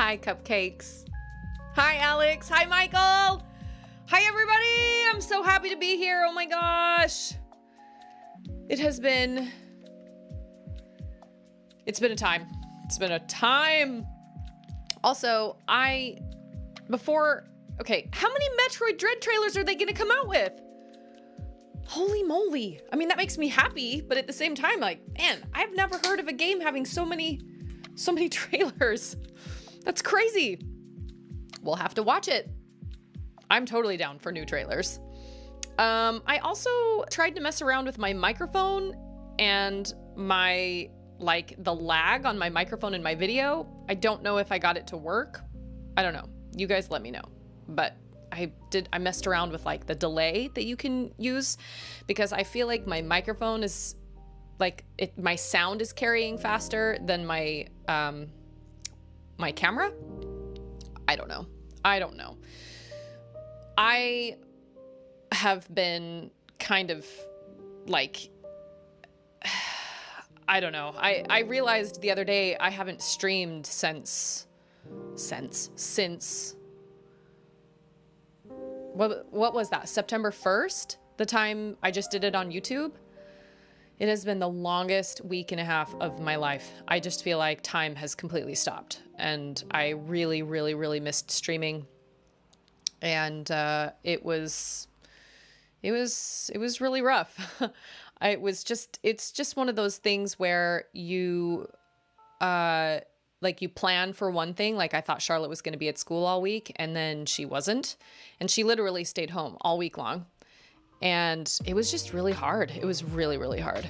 Hi, Cupcakes. Hi, Alex. Hi, Michael. Hi, everybody. I'm so happy to be here. Oh my gosh. It's been a time. It's been a time. Also, how many Metroid Dread trailers are they going to come out with? Holy moly. I mean, that makes me happy, but at the same time, like, man, I've never heard of a game having so many trailers. That's crazy. We'll have to watch it. I'm totally down for new trailers. I also tried to mess around with my microphone and the lag on my microphone in my video. I don't know if I got it to work. I don't know. You guys let me know. But I messed around with like the delay that you can use because I feel like my microphone is my sound is carrying faster than my camera. I don't know. I have been kind of like, I don't know. I realized the other day I haven't streamed since what was that? September 1st? The time I just did it on YouTube? It has been the longest week and a half of my life. I just feel like time has completely stopped. And I really, really, really missed streaming. And it was really rough. It's just one of those things where you plan for one thing. Like I thought Charlotte was going to be at school all week and then she wasn't. And she literally stayed home all week long. And it was just really hard. It was really, really hard.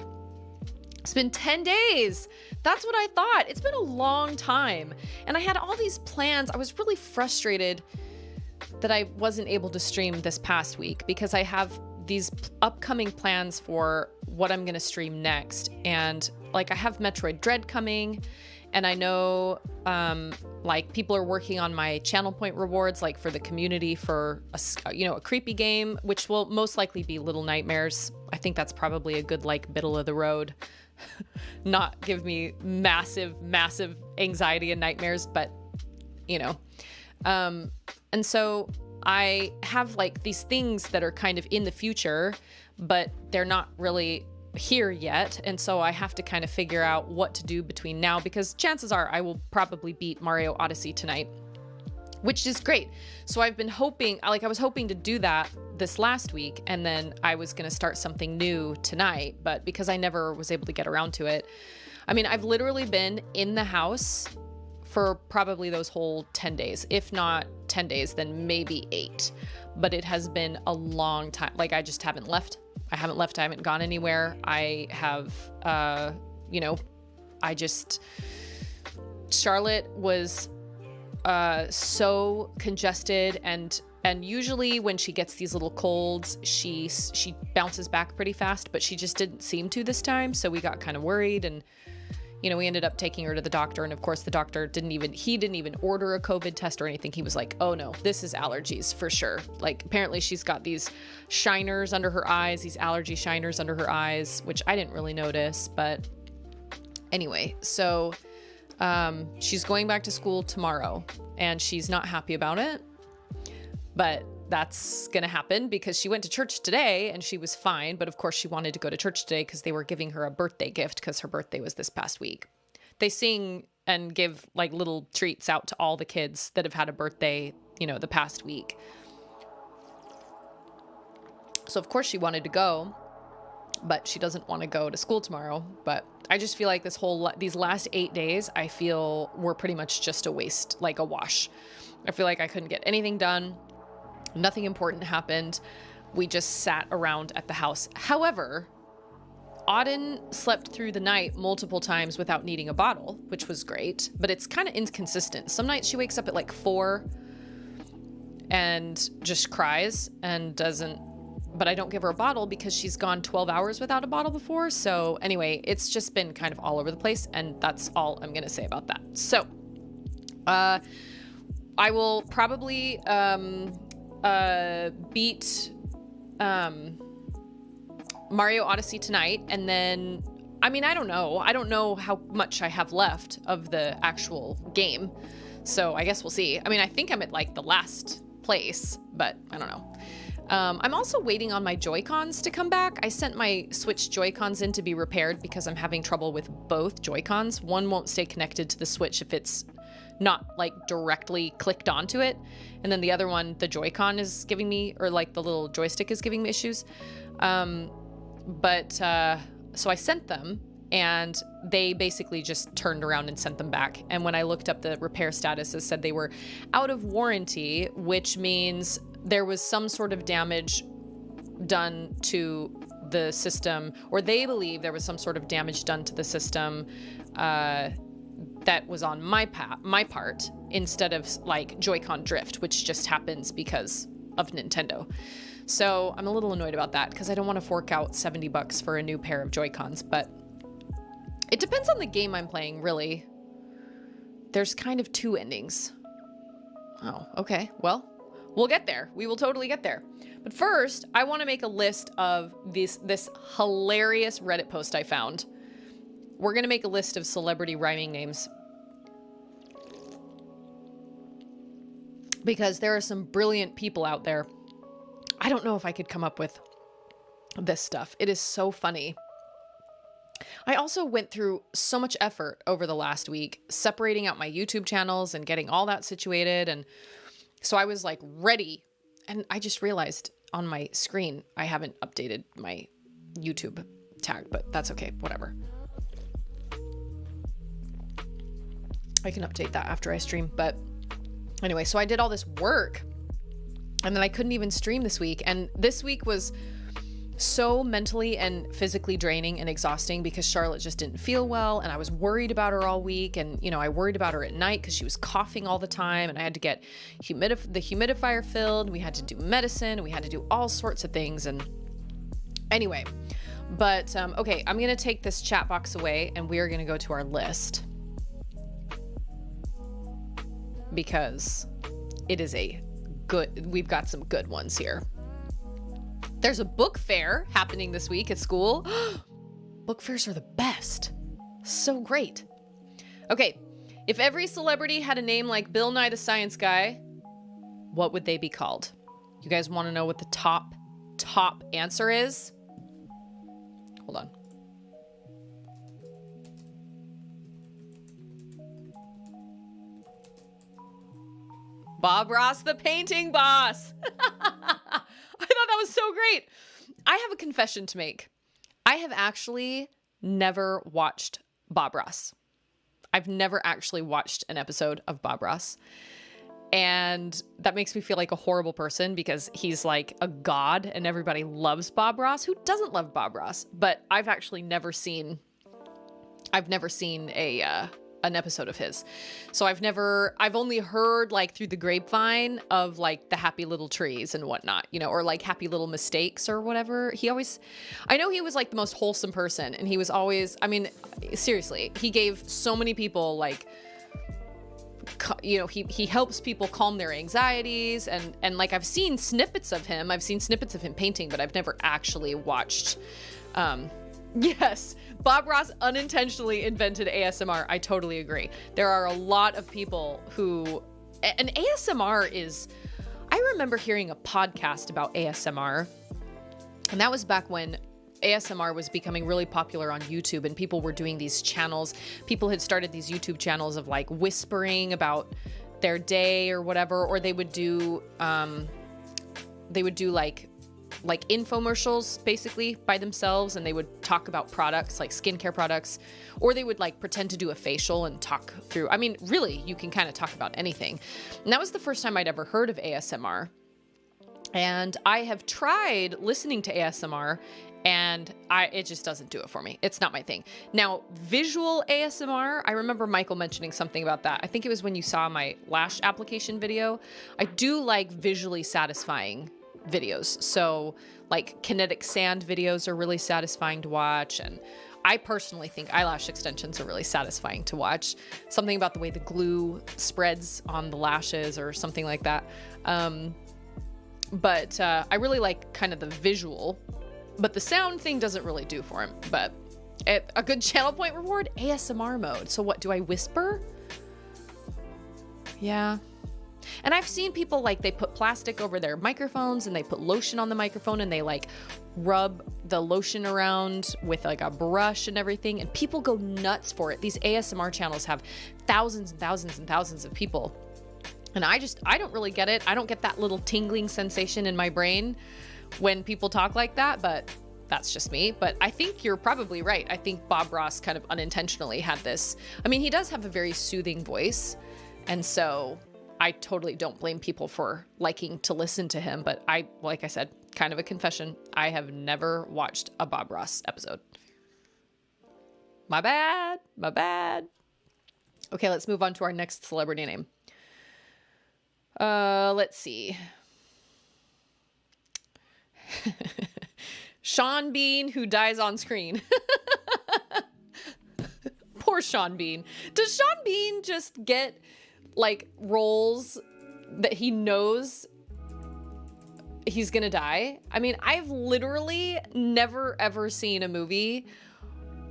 It's been 10 days. That's what I thought. It's been a long time. And I had all these plans. I was really frustrated that I wasn't able to stream this past week because I have these upcoming plans for what I'm going to stream next. And like I have Metroid Dread coming. And I know, people are working on my channel point rewards, like for the community for a creepy game, which will most likely be Little Nightmares. I think that's probably a good, middle of the road, not give me massive, massive anxiety and nightmares, but and so I have these things that are kind of in the future, but they're not really here yet, and so I have to kind of figure out what to do between now, because chances are I will probably beat Mario Odyssey tonight, which is great. So I've been hoping, I was hoping to do that this last week, and then I was going to start something new tonight, but because I never was able to get around to it, I mean, I've literally been in the house for probably those whole 10 days, if not 10 days, then maybe 8, but it has been a long time. I just haven't left. I haven't gone anywhere. I have, Charlotte was so congested, and usually when she gets these little colds, she bounces back pretty fast, but she just didn't seem to this time. So we got kind of worried, and we ended up taking her to the doctor. And of course the doctor didn't even order a COVID test or anything. He was like, oh no, this is allergies for sure. Apparently she's got these shiners under her eyes, these allergy shiners under her eyes, which I didn't really notice. But anyway, so she's going back to school tomorrow and she's not happy about it, but that's going to happen because she went to church today and she was fine. But of course she wanted to go to church today because they were giving her a birthday gift because her birthday was this past week. They sing and give little treats out to all the kids that have had a birthday, the past week. So of course she wanted to go, but she doesn't want to go to school tomorrow. But I just feel like these last 8 days, I feel were pretty much just a waste, a wash. I feel like I couldn't get anything done. Nothing important happened. We just sat around at the house. However, Auden slept through the night multiple times without needing a bottle, which was great, but it's kind of inconsistent. Some nights she wakes up at 4 and just cries and but I don't give her a bottle because she's gone 12 hours without a bottle before. So anyway, it's just been kind of all over the place, and that's all I'm going to say about that. So, I will probably, beat Mario Odyssey tonight, and then I mean, I don't know. I don't know how much I have left of the actual game. So I guess we'll see. I mean, I think I'm at like the last place, but I don't know. I'm also waiting on my Joy-Cons to come back. I sent my Switch Joy-Cons in to be repaired because I'm having trouble with both Joy-Cons. One won't stay connected to the Switch if it's not like directly clicked onto it. And then the other one, the Joy-Con is giving me, or like the little joystick is giving me issues. So I sent them and they basically just turned around and sent them back. And when I looked up the repair status, it said they were out of warranty, which means there was some sort of damage done to the system, or they believe there was some sort of damage done to the system that was on my part instead of like Joy-Con drift, which just happens because of Nintendo. So I'm a little annoyed about that because I don't want to fork out $70 for a new pair of Joy-Cons, but it depends on the game I'm playing, really. There's kind of two endings. Oh, okay. Well, we'll get there. We will totally get there. But first, I want to make a list of this hilarious Reddit post I found. We're going to make a list of celebrity rhyming names, because there are some brilliant people out there. I don't know if I could come up with this stuff. It is so funny. I also went through so much effort over the last week, separating out my YouTube channels and getting all that situated. And so I was like ready. And I just realized on my screen, I haven't updated my YouTube tag, but that's okay. Whatever. I can update that after I stream. But anyway, so I did all this work and then I couldn't even stream this week. And this week was so mentally and physically draining and exhausting because Charlotte just didn't feel well. And I was worried about her all week. And, you know, I worried about her at night because she was coughing all the time. And I had to get the humidifier filled. We had to do medicine. And we had to do all sorts of things. And anyway, but okay, I'm going to take this chat box away and we are going to go to our list, because it is we've got some good ones here. There's a book fair happening this week at school. Book fairs are the best. So great. Okay, if every celebrity had a name like Bill Nye the Science Guy, what would they be called? You guys want to know what the top answer is? Hold on. Bob Ross, the painting boss. I thought that was so great. I have a confession to make. I have actually never watched Bob Ross. I've never actually watched an episode of Bob Ross. And that makes me feel like a horrible person because he's like a god and everybody loves Bob Ross. Who doesn't love Bob Ross? But I've actually never seen an episode of his. So I've only heard like through the grapevine of like the happy little trees and whatnot, you know, or like happy little mistakes or whatever. I know he was like the most wholesome person, and he was always, I mean, seriously, he gave so many people like, you know, he helps people calm their anxieties, and like I've seen snippets of him painting, but I've never actually watched. Yes, Bob Ross unintentionally invented ASMR. I totally agree. There are a lot of people and ASMR is, I remember hearing a podcast about ASMR, and that was back when ASMR was becoming really popular on YouTube, and people were doing these channels. People had started these YouTube channels of like whispering about their day or whatever, or they would do like infomercials basically by themselves, and they would talk about products like skincare products, or they would like pretend to do a facial and talk through. I mean, really, you can kind of talk about anything. And that was the first time I'd ever heard of ASMR. And I have tried listening to ASMR, and it just doesn't do it for me. It's not my thing. Now, visual ASMR, I remember Michael mentioning something about that. I think it was when you saw my lash application video. I do like visually satisfying videos. So like kinetic sand videos are really satisfying to watch. And I personally think eyelash extensions are really satisfying to watch. Something about the way the glue spreads on the lashes or something like that. But I really like kind of the visual, but the sound thing doesn't really do for him. But A good channel point reward? ASMR mode. So what, do I whisper? Yeah. And I've seen people, like, they put plastic over their microphones and they put lotion on the microphone and they, like, rub the lotion around with, like, a brush and everything. And people go nuts for it. These ASMR channels have thousands and thousands and thousands of people. And I don't really get it. I don't get that little tingling sensation in my brain when people talk like that, but that's just me. But I think you're probably right. I think Bob Ross kind of unintentionally had this. I mean, he does have a very soothing voice. And so I totally don't blame people for liking to listen to him. But like I said, kind of a confession, I have never watched a Bob Ross episode. My bad. Okay, let's move on to our next celebrity name. Let's see. Sean Bean, who dies on screen. Poor Sean Bean. Does Sean Bean just get, like, roles that he knows he's gonna die? I mean, I've literally never ever seen a movie.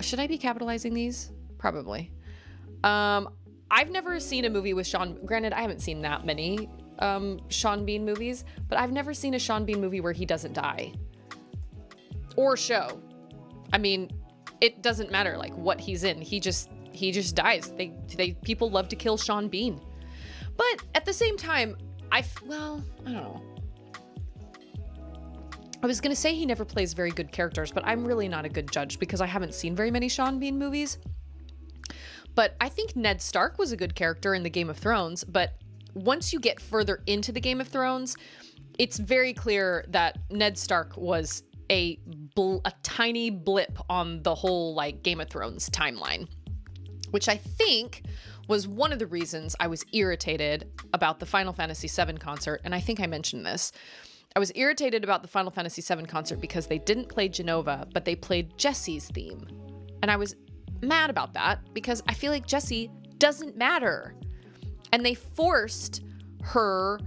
Should I be capitalizing these? Probably. I've never seen a movie with Sean. Granted, I haven't seen that many Sean Bean movies, but I've never seen a Sean Bean movie where he doesn't die. Or show. I mean, it doesn't matter, like, what he's in. He just dies. People love to kill Sean Bean. But at the same time, I don't know. I was gonna say he never plays very good characters, but I'm really not a good judge because I haven't seen very many Sean Bean movies. But I think Ned Stark was a good character in the Game of Thrones, but once you get further into the Game of Thrones, it's very clear that Ned Stark was a tiny blip on the whole, like, Game of Thrones timeline, which I think was one of the reasons I was irritated about the Final Fantasy VII concert. And I think I mentioned this. I was irritated about the Final Fantasy VII concert because they didn't play Genova, but they played Jessie's theme. And I was mad about that because I feel like Jessie doesn't matter. And they forced her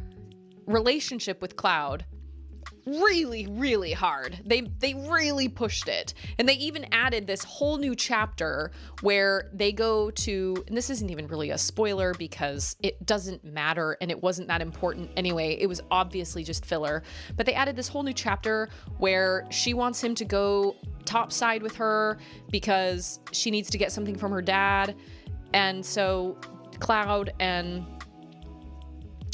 relationship with Cloud really, really hard. They really pushed it. And they even added this whole new chapter where they go to, and this isn't even really a spoiler because it doesn't matter and it wasn't that important anyway. It was obviously just filler. But they added this whole new chapter where she wants him to go topside with her because she needs to get something from her dad. And so Cloud and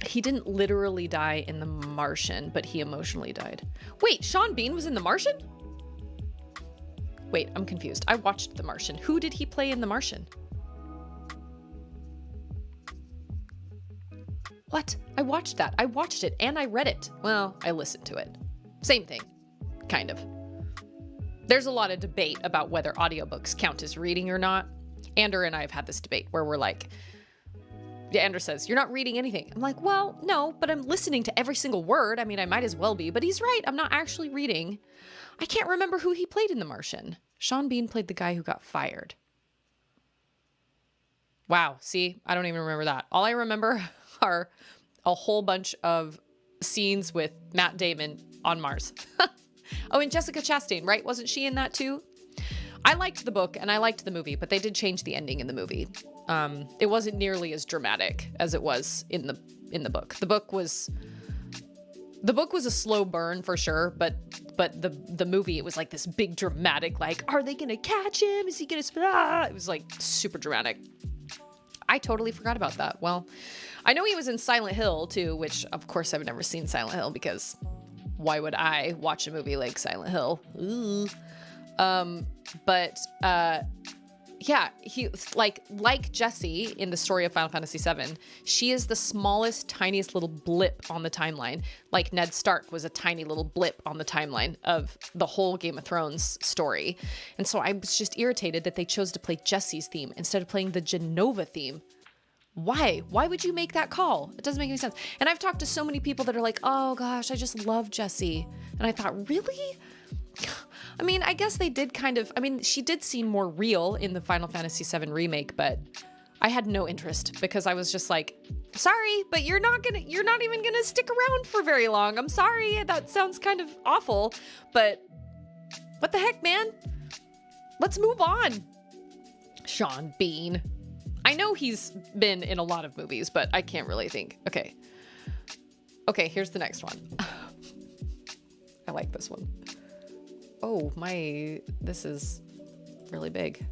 he didn't literally die in The Martian, but he emotionally died. Wait, Sean Bean was in The Martian? Wait, I'm confused. I watched The Martian. Who did he play in The Martian? What? I watched that. I watched it and I read it. Well, I listened to it. Same thing. Kind of. There's a lot of debate about whether audiobooks count as reading or not. Andrew and I have had this debate where we're like, Andrew says, you're not reading anything. I'm like, well, no, but I'm listening to every single word. I mean, I might as well be, but he's right. I'm not actually reading. I can't remember who he played in The Martian. Sean Bean played the guy who got fired. Wow. See, I don't even remember that. All I remember are a whole bunch of scenes with Matt Damon on Mars. Oh, and Jessica Chastain, right? Wasn't she in that too? I liked the book and I liked the movie, but they did change the ending in the movie. It wasn't nearly as dramatic as it was in the book. The book was a slow burn for sure, but the movie, it was like this big dramatic, like, are they gonna catch him? Is he gonna it was like super dramatic. I totally forgot about that. Well, I know he was in Silent Hill too, which of course I've never seen Silent Hill because why would I watch a movie like Silent Hill? Ooh. Yeah, he like Jessie in the story of Final Fantasy VII, she is the smallest, tiniest little blip on the timeline. Like Ned Stark was a tiny little blip on the timeline of the whole Game of Thrones story. And so I was just irritated that they chose to play Jessie's theme instead of playing the Genova theme. Why? Why would you make that call? It doesn't make any sense. And I've talked to so many people that are like, oh gosh, I just love Jessie. And I thought, really? I mean, I guess they did kind of, I mean, she did seem more real in the Final Fantasy VII remake, but I had no interest because I was just like, sorry, but you're not even gonna stick around for very long. I'm sorry, that sounds kind of awful, but what the heck, man? let's move on. Sean Bean. I know he's been in a lot of movies, but I can't really think. Okay. Okay, here's the next one. I like this one. Oh, this is really big.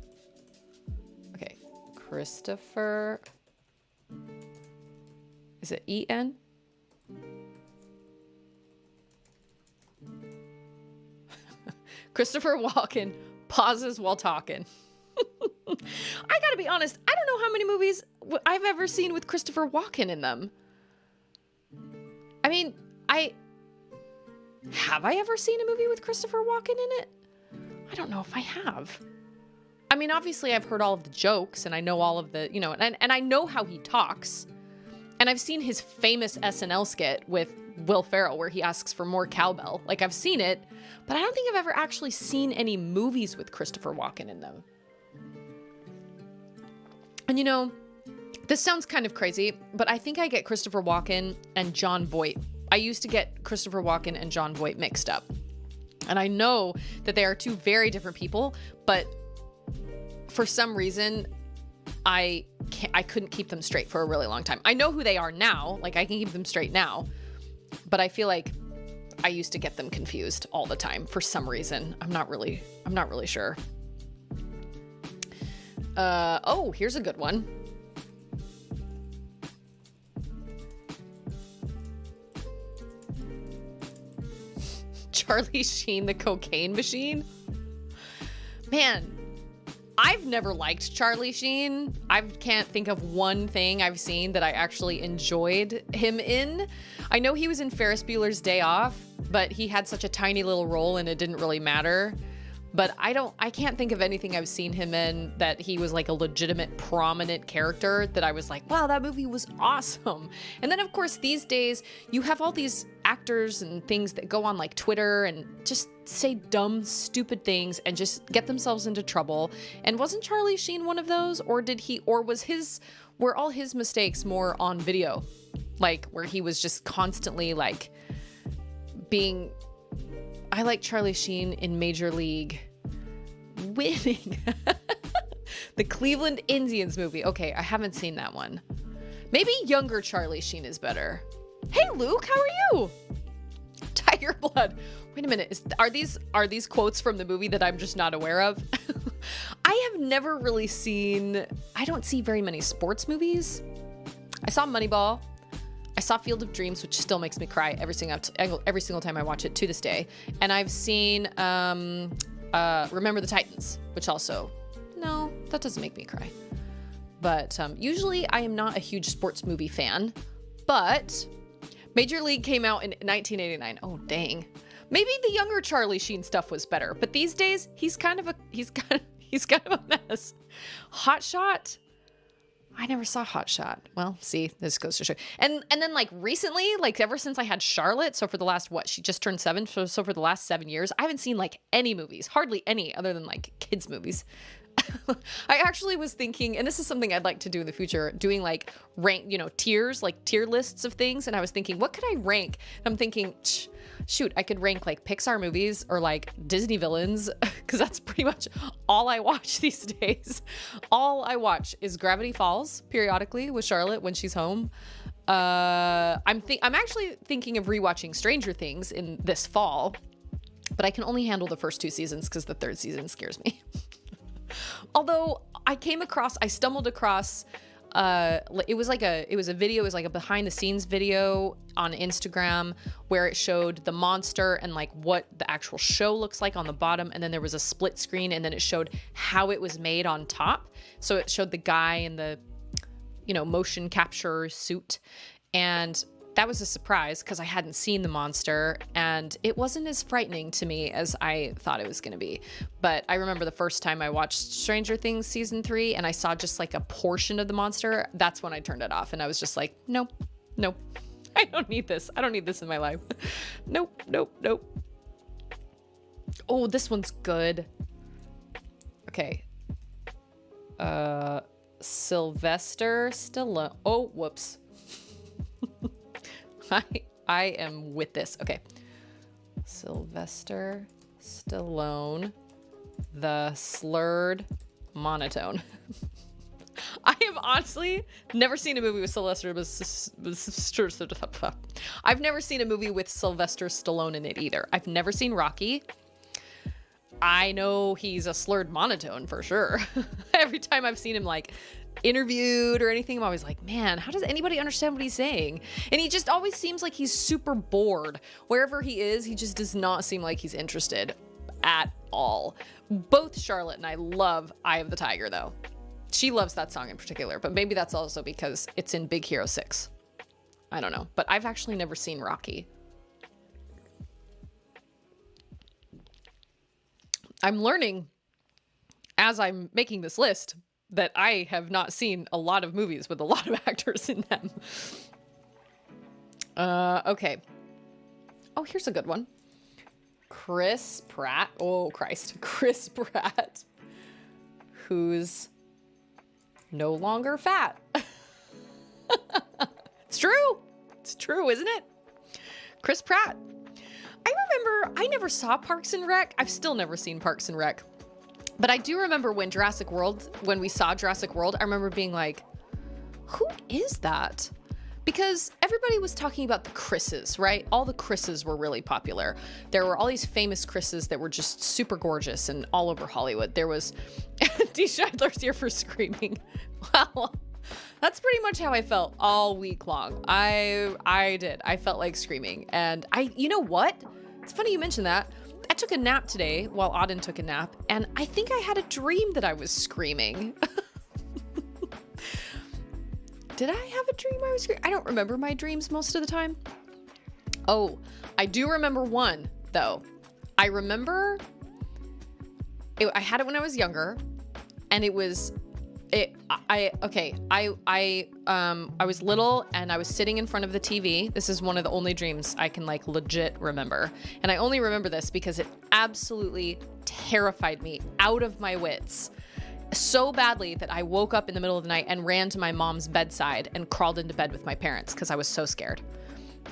Okay. Christopher. Is it E-N? Christopher Walken pauses while talking. I gotta be honest, I don't know how many movies I've ever seen with Christopher Walken in them. I mean, have I ever seen a movie with Christopher Walken in it? I don't know if I have. I mean, obviously I've heard all of the jokes and I know all of the, you know, and I know how he talks. And I've seen his famous SNL skit with Will Ferrell where he asks for more cowbell. Like, I've seen it, but I don't think I've ever actually seen any movies with Christopher Walken in them. And you know, this sounds kind of crazy, but I think I get Christopher Walken and Jon Voight. I used to get Christopher Walken and Jon Voight mixed up. And I know that they are two very different people, but for some reason, I couldn't keep them straight for a really long time. I know who they are now, like I can keep them straight now, but I feel like I used to get them confused all the time for some reason. I'm not really sure. Oh, here's a good one. Charlie Sheen, the cocaine machine. Man, I've never liked Charlie Sheen. I can't think of one thing I've seen that I actually enjoyed him in. I know he was in Ferris Bueller's Day Off, but he had such a tiny little role and it didn't really matter. But I can't think of anything I've seen him in that he was like a legitimate prominent character that I was like, wow, that movie was awesome. And then of course these days you have all these actors and things that go on like Twitter and just say dumb, stupid things and just get themselves into trouble. And wasn't Charlie Sheen one of those? Or were all his mistakes more on video? Like where he was just constantly like being... I like Charlie Sheen in Major League winning. The Cleveland Indians movie. Okay, I haven't seen that one. Maybe younger Charlie Sheen is better. Hey, Luke, how are you? Tiger Blood. Wait a minute. Are these quotes from the movie that I'm just not aware of? I have never really seen... I don't see very many sports movies. I saw Moneyball. I saw Field of Dreams, which still makes me cry every single time I watch it to this day. And I've seen Remember the Titans, which also, no, that doesn't make me cry. But usually I am not a huge sports movie fan. But Major League came out in 1989. Oh, dang. Maybe the younger Charlie Sheen stuff was better. But these days, he's kind of a mess. Hot Shot. I never saw Hot Shot. Well, see, this goes to show. And then like recently, like ever since I had Charlotte, so for the last, she just turned 7. So for the last 7 years, I haven't seen like any movies, hardly any other than like kids movies. I actually was thinking, and this is something I'd like to do in the future, doing like rank, tiers, like tier lists of things. And I was thinking, what could I rank? And I'm thinking, shoot, I could rank like Pixar movies or like Disney villains, because that's pretty much all I watch these days. All I watch is Gravity Falls periodically with Charlotte when she's home. I'm actually thinking of rewatching Stranger Things in this fall, but I can only handle the first 2 seasons because the 3rd season scares me. Although I stumbled across, it was like a behind the scenes video on Instagram where it showed the monster and like what the actual show looks like on the bottom. And then there was a split screen and then it showed how it was made on top. So it showed the guy in the, motion capture suit. And that was a surprise because I hadn't seen the monster and it wasn't as frightening to me as I thought it was going to be. But I remember the first time I watched Stranger Things season 3 and I saw just like a portion of the monster. That's when I turned it off and I was just like, no, I don't need this. I don't need this in my life. Nope. Oh, this one's good. Okay. Sylvester Stallone. Oh, whoops. I am with this. Okay. Sylvester Stallone The slurred monotone. I have honestly never seen a movie with Sylvester. I've never seen a movie with Sylvester Stallone in it either. I've never seen Rocky. I know he's a slurred monotone for sure. Every time I've seen him like interviewed or anything, I'm always like, man, how does anybody understand what he's saying? And he just always seems like he's super bored. Wherever he is, he just does not seem like he's interested at all. Both Charlotte and I love Eye of the Tiger though. She loves that song in particular, but maybe that's also because it's in Big Hero 6. I don't know, but I've actually never seen Rocky. I'm learning as I'm making this list that I have not seen a lot of movies with a lot of actors in them. Okay. Oh, here's a good one. Chris Pratt. Oh, Christ. Chris Pratt, who's no longer fat. It's true. It's true, isn't it? Chris Pratt. I remember I never saw Parks and Rec. I've still never seen Parks and Rec. But I do remember when we saw Jurassic World, I remember being like, who is that? Because everybody was talking about the Chris's, right? All the Chris's were really popular. There were all these famous Chris's that were just super gorgeous and all over Hollywood. There was D. Scheidler's here for screaming. Well, that's pretty much how I felt all week long. I did. I felt like screaming. And you know what? It's funny you mentioned that. I took a nap today while Auden took a nap, and I think I had a dream that I was screaming. Did I have a dream I was screaming? I don't remember my dreams most of the time. Oh, I do remember one, though. I remember I had it when I was younger, and it was I was little and I was sitting in front of the TV. This is one of the only dreams I can like legit remember. And I only remember this because it absolutely terrified me out of my wits so badly that I woke up in the middle of the night and ran to my mom's bedside and crawled into bed with my parents because I was so scared.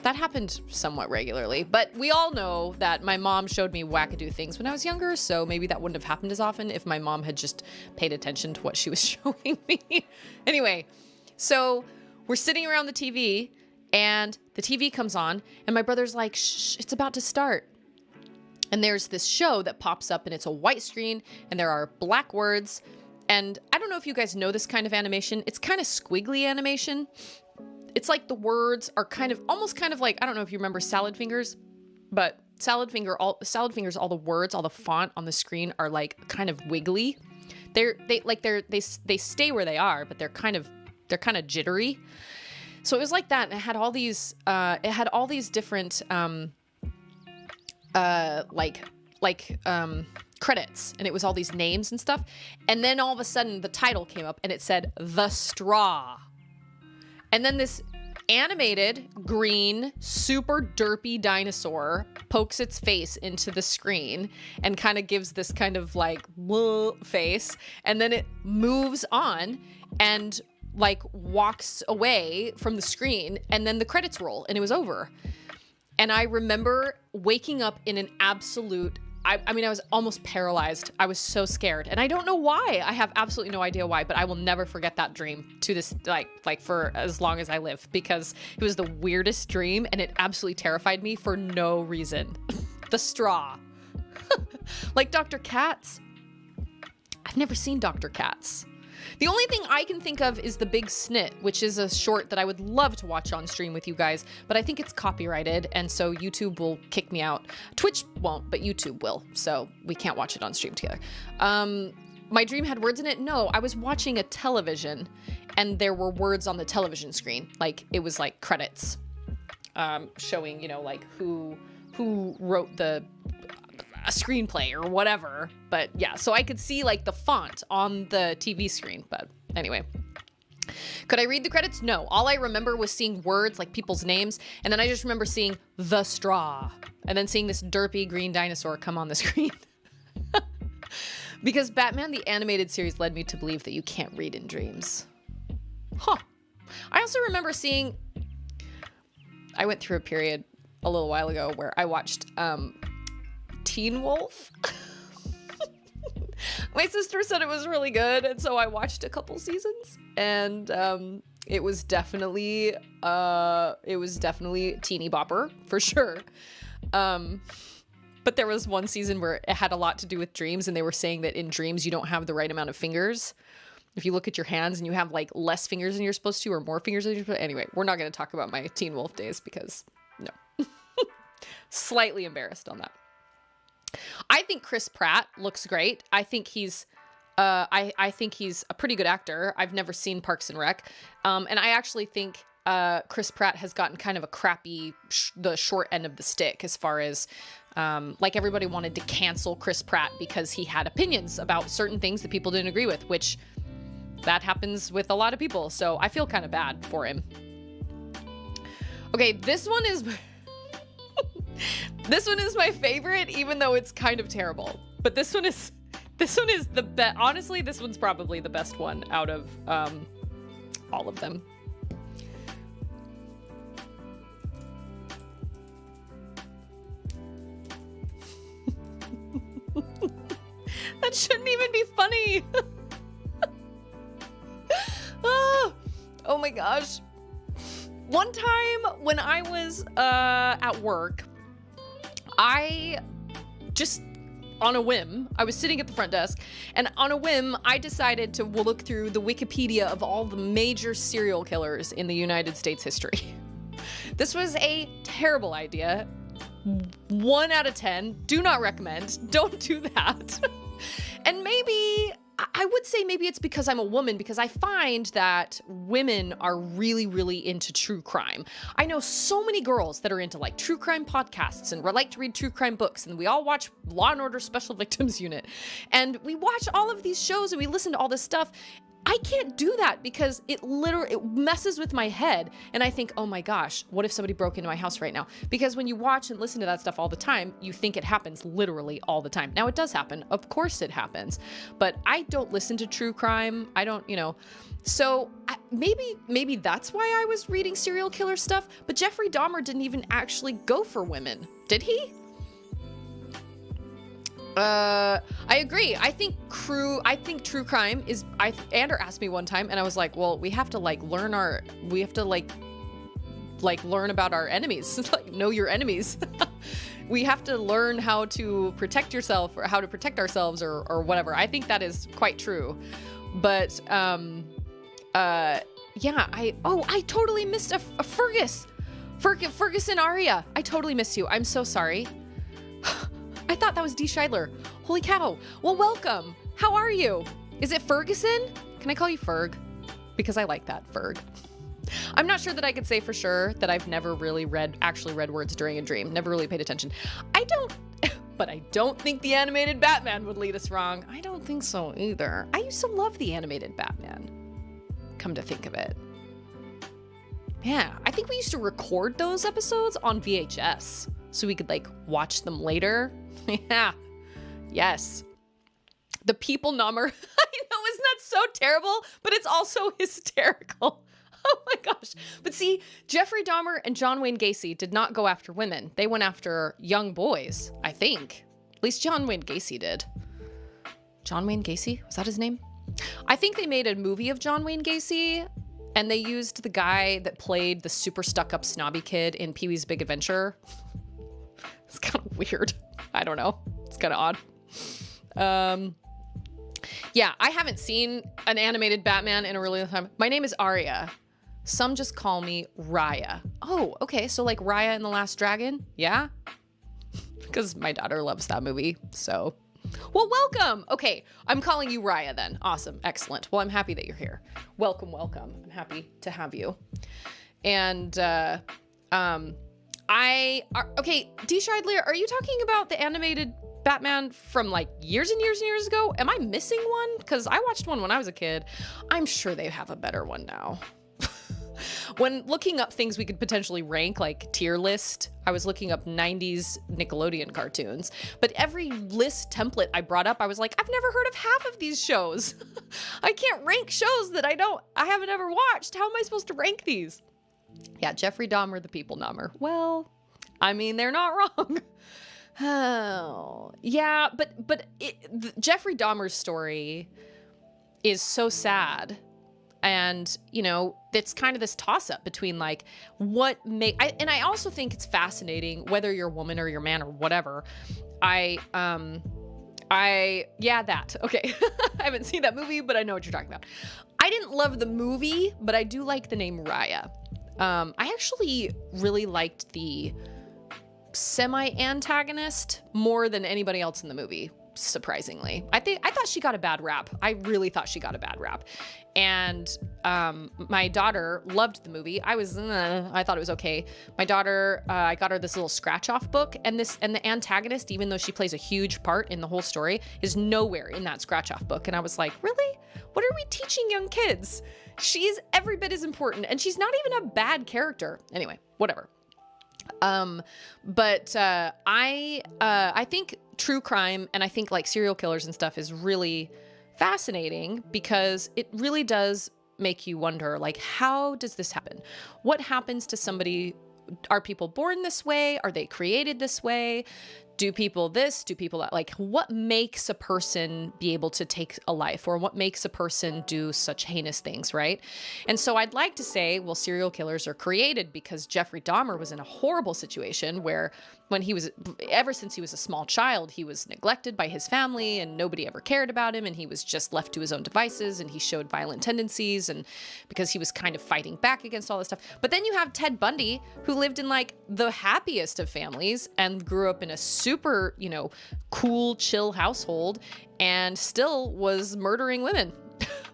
That happened somewhat regularly, but we all know that my mom showed me wackadoo things when I was younger, so maybe that wouldn't have happened as often if my mom had just paid attention to what she was showing me. Anyway, so we're sitting around the TV, and the TV comes on, and my brother's like, shh, it's about to start. And there's this show that pops up, and it's a white screen, and there are black words, and I don't know if you guys know this kind of animation. It's kind of squiggly animation. It's like the words are almost kind of like, I don't know if you remember Salad Fingers, but Salad Fingers, all the words, all the font on the screen are like kind of wiggly. They stay where they are, but they're kind of jittery. So it was like that. And it had all these different, credits, and it was all these names and stuff. And then all of a sudden the title came up and it said The Straw. And then this animated green, super derpy dinosaur pokes its face into the screen and kind of gives this kind of like face. And then it moves on and like walks away from the screen. And then the credits roll and it was over. And I remember waking up in an absolute, I mean, I was almost paralyzed. I was so scared. And I don't know why. I have absolutely no idea why, but I will never forget that dream to this, like for as long as I live, because it was the weirdest dream and it absolutely terrified me for no reason. The Straw. Like Dr. Katz. I've never seen Dr. Katz. The only thing I can think of is The Big Snit, which is a short that I would love to watch on stream with you guys, but I think it's copyrighted, and so YouTube will kick me out. Twitch won't, but YouTube will, so we can't watch it on stream together. My dream had words in it? No, I was watching a television, and there were words on the television screen. Like, it was like credits, showing, you know, like who wrote a screenplay or whatever. But yeah, so I could see like the font on the TV screen. But anyway, could I read the credits? No. All I remember was seeing words like people's names, and then I just remember seeing The Straw and then seeing this derpy green dinosaur come on the screen. Because Batman the Animated Series led me to believe that you can't read in dreams. Huh. I also remember I went through a period a little while ago where I watched Teen Wolf. My sister said it was really good, and so I watched a couple seasons, and it was definitely teeny bopper for sure. But there was one season where it had a lot to do with dreams, and they were saying that in dreams you don't have the right amount of fingers. If you look at your hands and you have like less fingers than you're supposed to, or more fingers than you're supposed to. Anyway, we're not going to talk about my Teen Wolf days because no. Slightly embarrassed on that. I think Chris Pratt looks great. I think he's I think he's a pretty good actor. I've never seen Parks and Rec. And I actually think Chris Pratt has gotten kind of a crappy, the short end of the stick as far as like everybody wanted to cancel Chris Pratt because he had opinions about certain things that people didn't agree with, which that happens with a lot of people. So I feel kind of bad for him. Okay, this one is this one is my favorite, even though it's kind of terrible. But this one is the best. Honestly, this one's probably the best one out of all of them. That shouldn't even be funny. Oh my gosh. One time when I was at work, I just, on a whim, I was sitting at the front desk, and on a whim, I decided to look through the Wikipedia of all the major serial killers in the United States history. This was a terrible idea. 1 out of 10. Do not recommend. Don't do that. And maybe, I would say maybe it's because I'm a woman, because I find that women are really, really into true crime. I know so many girls that are into like true crime podcasts and like to read true crime books, and we all watch Law and Order Special Victims Unit, and we watch all of these shows and we listen to all this stuff. I can't do that because it messes with my head. And I think, oh my gosh, what if somebody broke into my house right now? Because when you watch and listen to that stuff all the time, you think it happens literally all the time. Now it does happen. Of course it happens. But I don't listen to true crime. I don't, so maybe that's why I was reading serial killer stuff. But Jeffrey Dahmer didn't even actually go for women. Did he? I agree. I think true crime is, Ander asked me one time, and I was like, well, we have to learn about our enemies. Like, know your enemies. We have to learn how to protect yourself, or how to protect ourselves, or whatever. I think that is quite true. But, yeah, I totally missed a Fergus and Arya. I totally missed you. I'm so sorry. I thought that was Dee Scheidler. Holy cow. Well, welcome. How are you? Is it Ferguson? Can I call you Ferg? Because I like that, Ferg. I'm not sure that I could say for sure that I've never really actually read words during a dream. Never really paid attention. But I don't think the animated Batman would lead us wrong. I don't think so either. I used to love the animated Batman. Come to think of it. Yeah, I think we used to record those episodes on VHS so we could watch them later. Yeah. Yes. The people number. I know, isn't that so terrible? But it's also hysterical. Oh my gosh. But see, Jeffrey Dahmer and John Wayne Gacy did not go after women. They went after young boys, I think. At least John Wayne Gacy did. John Wayne Gacy? Was that his name? I think they made a movie of John Wayne Gacy, and they used the guy that played the super stuck-up snobby kid in Pee-wee's Big Adventure. It's kind of weird. I don't know. It's kind of odd. Yeah, I haven't seen an animated Batman in a really long time. My name is Arya. Some just call me Raya. Oh, okay. So like Raya and the Last Dragon? Yeah? Because my daughter loves that movie. So, well, welcome. Okay, I'm calling you Raya then. Awesome. Excellent. Well, I'm happy that you're here. Welcome, welcome. I'm happy to have you. And, okay, Dee Scheidler, are you talking about the animated Batman from years and years and years ago? Am I missing one? Because I watched one when I was a kid. I'm sure they have a better one now. When looking up things we could potentially rank, like tier list, I was looking up 90s Nickelodeon cartoons. But every list template I brought up, I was like, I've never heard of half of these shows. I can't rank shows that I haven't ever watched. How am I supposed to rank these? Yeah, Jeffrey Dahmer, the people Dahmer. Well, I mean, they're not wrong. Oh, yeah, but Jeffrey Dahmer's story is so sad. And, you know, it's kind of this toss up between like and I also think it's fascinating whether you're a woman or you're a man or whatever. Yeah, that. Okay. I haven't seen that movie, but I know what you're talking about. I didn't love the movie, but I do like the name Raya. I actually really liked the semi-antagonist more than anybody else in the movie, surprisingly. I thought she got a bad rap. I really thought she got a bad rap. And my daughter loved the movie. I thought it was okay. My daughter, I got her this little scratch-off book, and the antagonist, even though she plays a huge part in the whole story, is nowhere in that scratch-off book. And I was like, really? What are we teaching young kids? She's every bit as important, and she's not even a bad character. Anyway, whatever. But I think true crime and I think like serial killers and stuff is really fascinating because it really does make you wonder, like, how does this happen? What happens to somebody? Are people born this way? Are they created this way? Do people this? Do people that? Like, what makes a person be able to take a life, or what makes a person do such heinous things, right? And so I'd like to say, well, serial killers are created because Jeffrey Dahmer was in a horrible situation where ever since he was a small child, he was neglected by his family and nobody ever cared about him, and he was just left to his own devices, and he showed violent tendencies, and because he was kind of fighting back against all this stuff. But then you have Ted Bundy, who lived in like the happiest of families and grew up in a super, you know, cool, chill household and still was murdering women.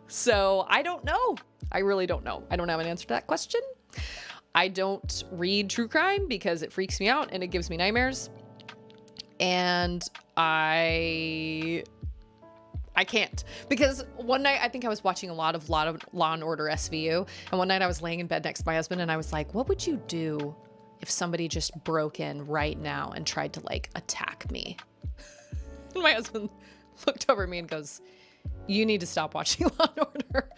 So I don't know. I really don't know. I don't have an answer to that question. I don't read true crime because it freaks me out and it gives me nightmares. And I can't, because one night I think I was watching a lot of Law and Order SVU, and one night I was laying in bed next to my husband and I was like, what would you do if somebody just broke in right now and tried to like attack me? And my husband looked over at me and goes, you need to stop watching Law and Order.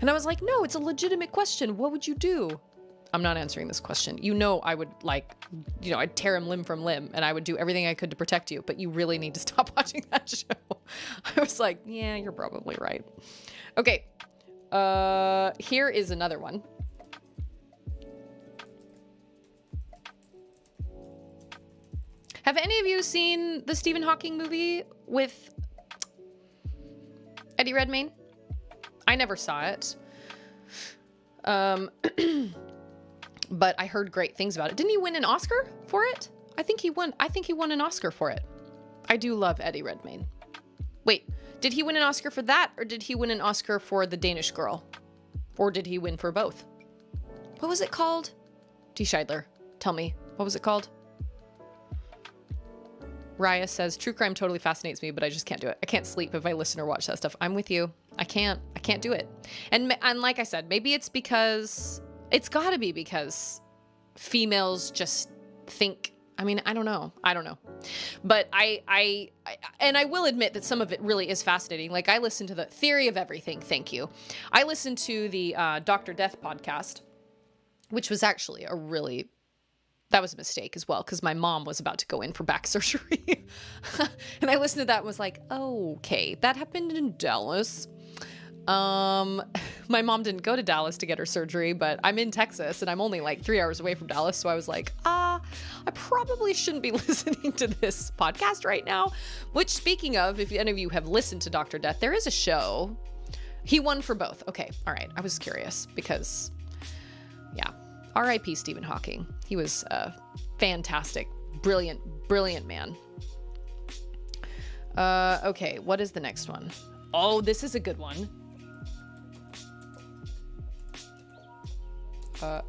And I was like, no, it's a legitimate question. What would you do? I'm not answering this question. You know, I would I'd tear him limb from limb and I would do everything I could to protect you, but you really need to stop watching that show. I was like, yeah, you're probably right. Okay. Here is another one. Have any of you seen the Stephen Hawking movie with Eddie Redmayne? I never saw it. But I heard great things about it. Didn't he win an Oscar for it? I think he won an Oscar for it. I do love Eddie Redmayne. Wait, did he win an Oscar for that, or did he win an Oscar for The Danish Girl? Or did he win for both? What was it called? T. Scheidler, tell me. What was it called? Raya says, true crime totally fascinates me, but I just can't do it. I can't sleep if I listen or watch that stuff. I'm with you. I can't do it. And like I said, maybe it's because... It's got to be because females just think, I mean, I don't know. But I will admit that some of it really is fascinating. Like, I listened to the Theory of Everything. Thank you. I listened to the Dr. Death podcast, which was actually that was a mistake as well, because my mom was about to go in for back surgery. And I listened to that and was like, okay, that happened in Dallas. My mom didn't go to Dallas to get her surgery, but I'm in Texas and I'm only like 3 hours away from Dallas. So I was like, I probably shouldn't be listening to this podcast right now. Which, speaking of, if any of you have listened to Dr. Death, there is a show. He won for both. Okay. All right. I was curious because, yeah. R.I.P. Stephen Hawking. He was a fantastic, brilliant man. Okay. What is the next one? Oh, this is a good one. Has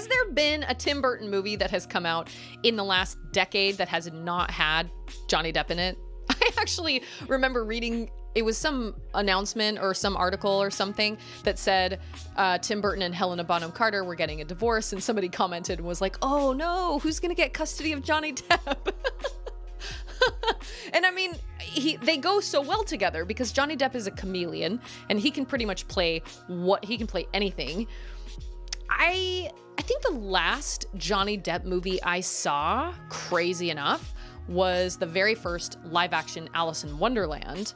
there been a Tim Burton movie that has come out in the last decade that has not had Johnny Depp in it? I actually remember reading, it was some announcement or some article or something that said Tim Burton and Helena Bonham Carter were getting a divorce, and somebody commented and was like, oh no, who's gonna get custody of Johnny Depp? And I mean, they go so well together because Johnny Depp is a chameleon and he can pretty much play anything. I think the last Johnny Depp movie I saw, crazy enough, was the very first live action Alice in Wonderland.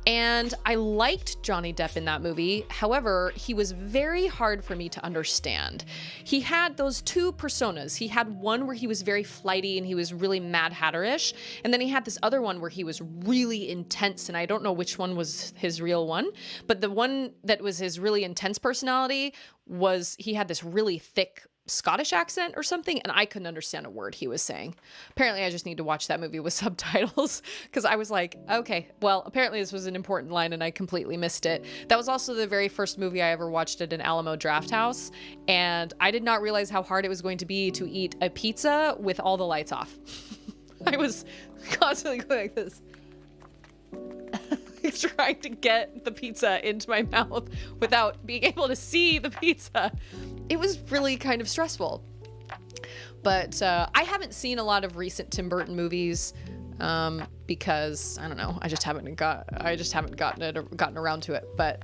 And I liked Johnny Depp in that movie. However, he was very hard for me to understand. He had those two personas. He had one where he was very flighty and he was really Mad Hatter-ish. And then he had this other one where he was really intense. And I don't know which one was his real one. But the one that was his really intense personality was he had this really thick Scottish accent or something, and I couldn't understand a word he was saying. Apparently I just need to watch that movie with subtitles, because I was like, okay, well, apparently this was an important line and I completely missed it. That was also the very first movie I ever watched at an Alamo Drafthouse, and I did not realize how hard it was going to be to eat a pizza with all the lights off. I was constantly going like this, trying to get the pizza into my mouth without being able to see the pizza. It was really kind of stressful. But I haven't seen a lot of recent Tim Burton movies because I don't know. I just haven't gotten around to it. But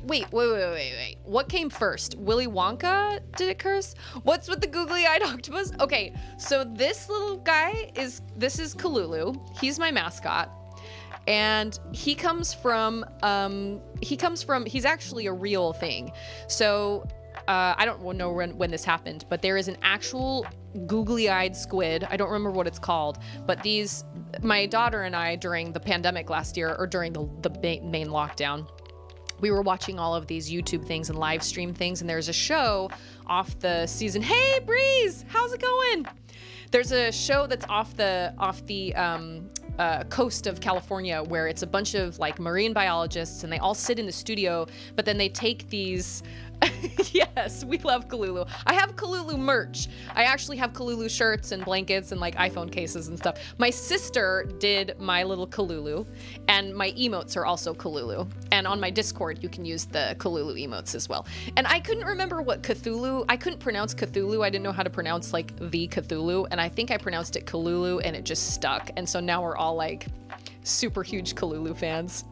wait. What came first? Willy Wonka? Did it curse? What's with the googly-eyed octopus? Okay, so this little guy is Kalulu. He's my mascot. And he's actually a real thing. So I don't know when this happened, but there is an actual googly-eyed squid. I don't remember what it's called, but my daughter and I, during the pandemic last year, or during the main lockdown, we were watching all of these YouTube things and live stream things, and there's a show off the season. Hey, Breeze, how's it going? There's a show that's off the coast of California where it's a bunch of like marine biologists, and they all sit in the studio, but then they take these. Yes, we love Kalulu. I have Kalulu merch. I actually have Kalulu shirts and blankets and like iPhone cases and stuff. My sister did my little Kalulu, and my emotes are also Kalulu. And on my Discord, you can use the Kalulu emotes as well. And I couldn't remember what Cthulhu, I couldn't pronounce Cthulhu. I didn't know how to pronounce like the Cthulhu. And I think I pronounced it Kalulu, and it just stuck. And so now we're all like super huge Kalulu fans.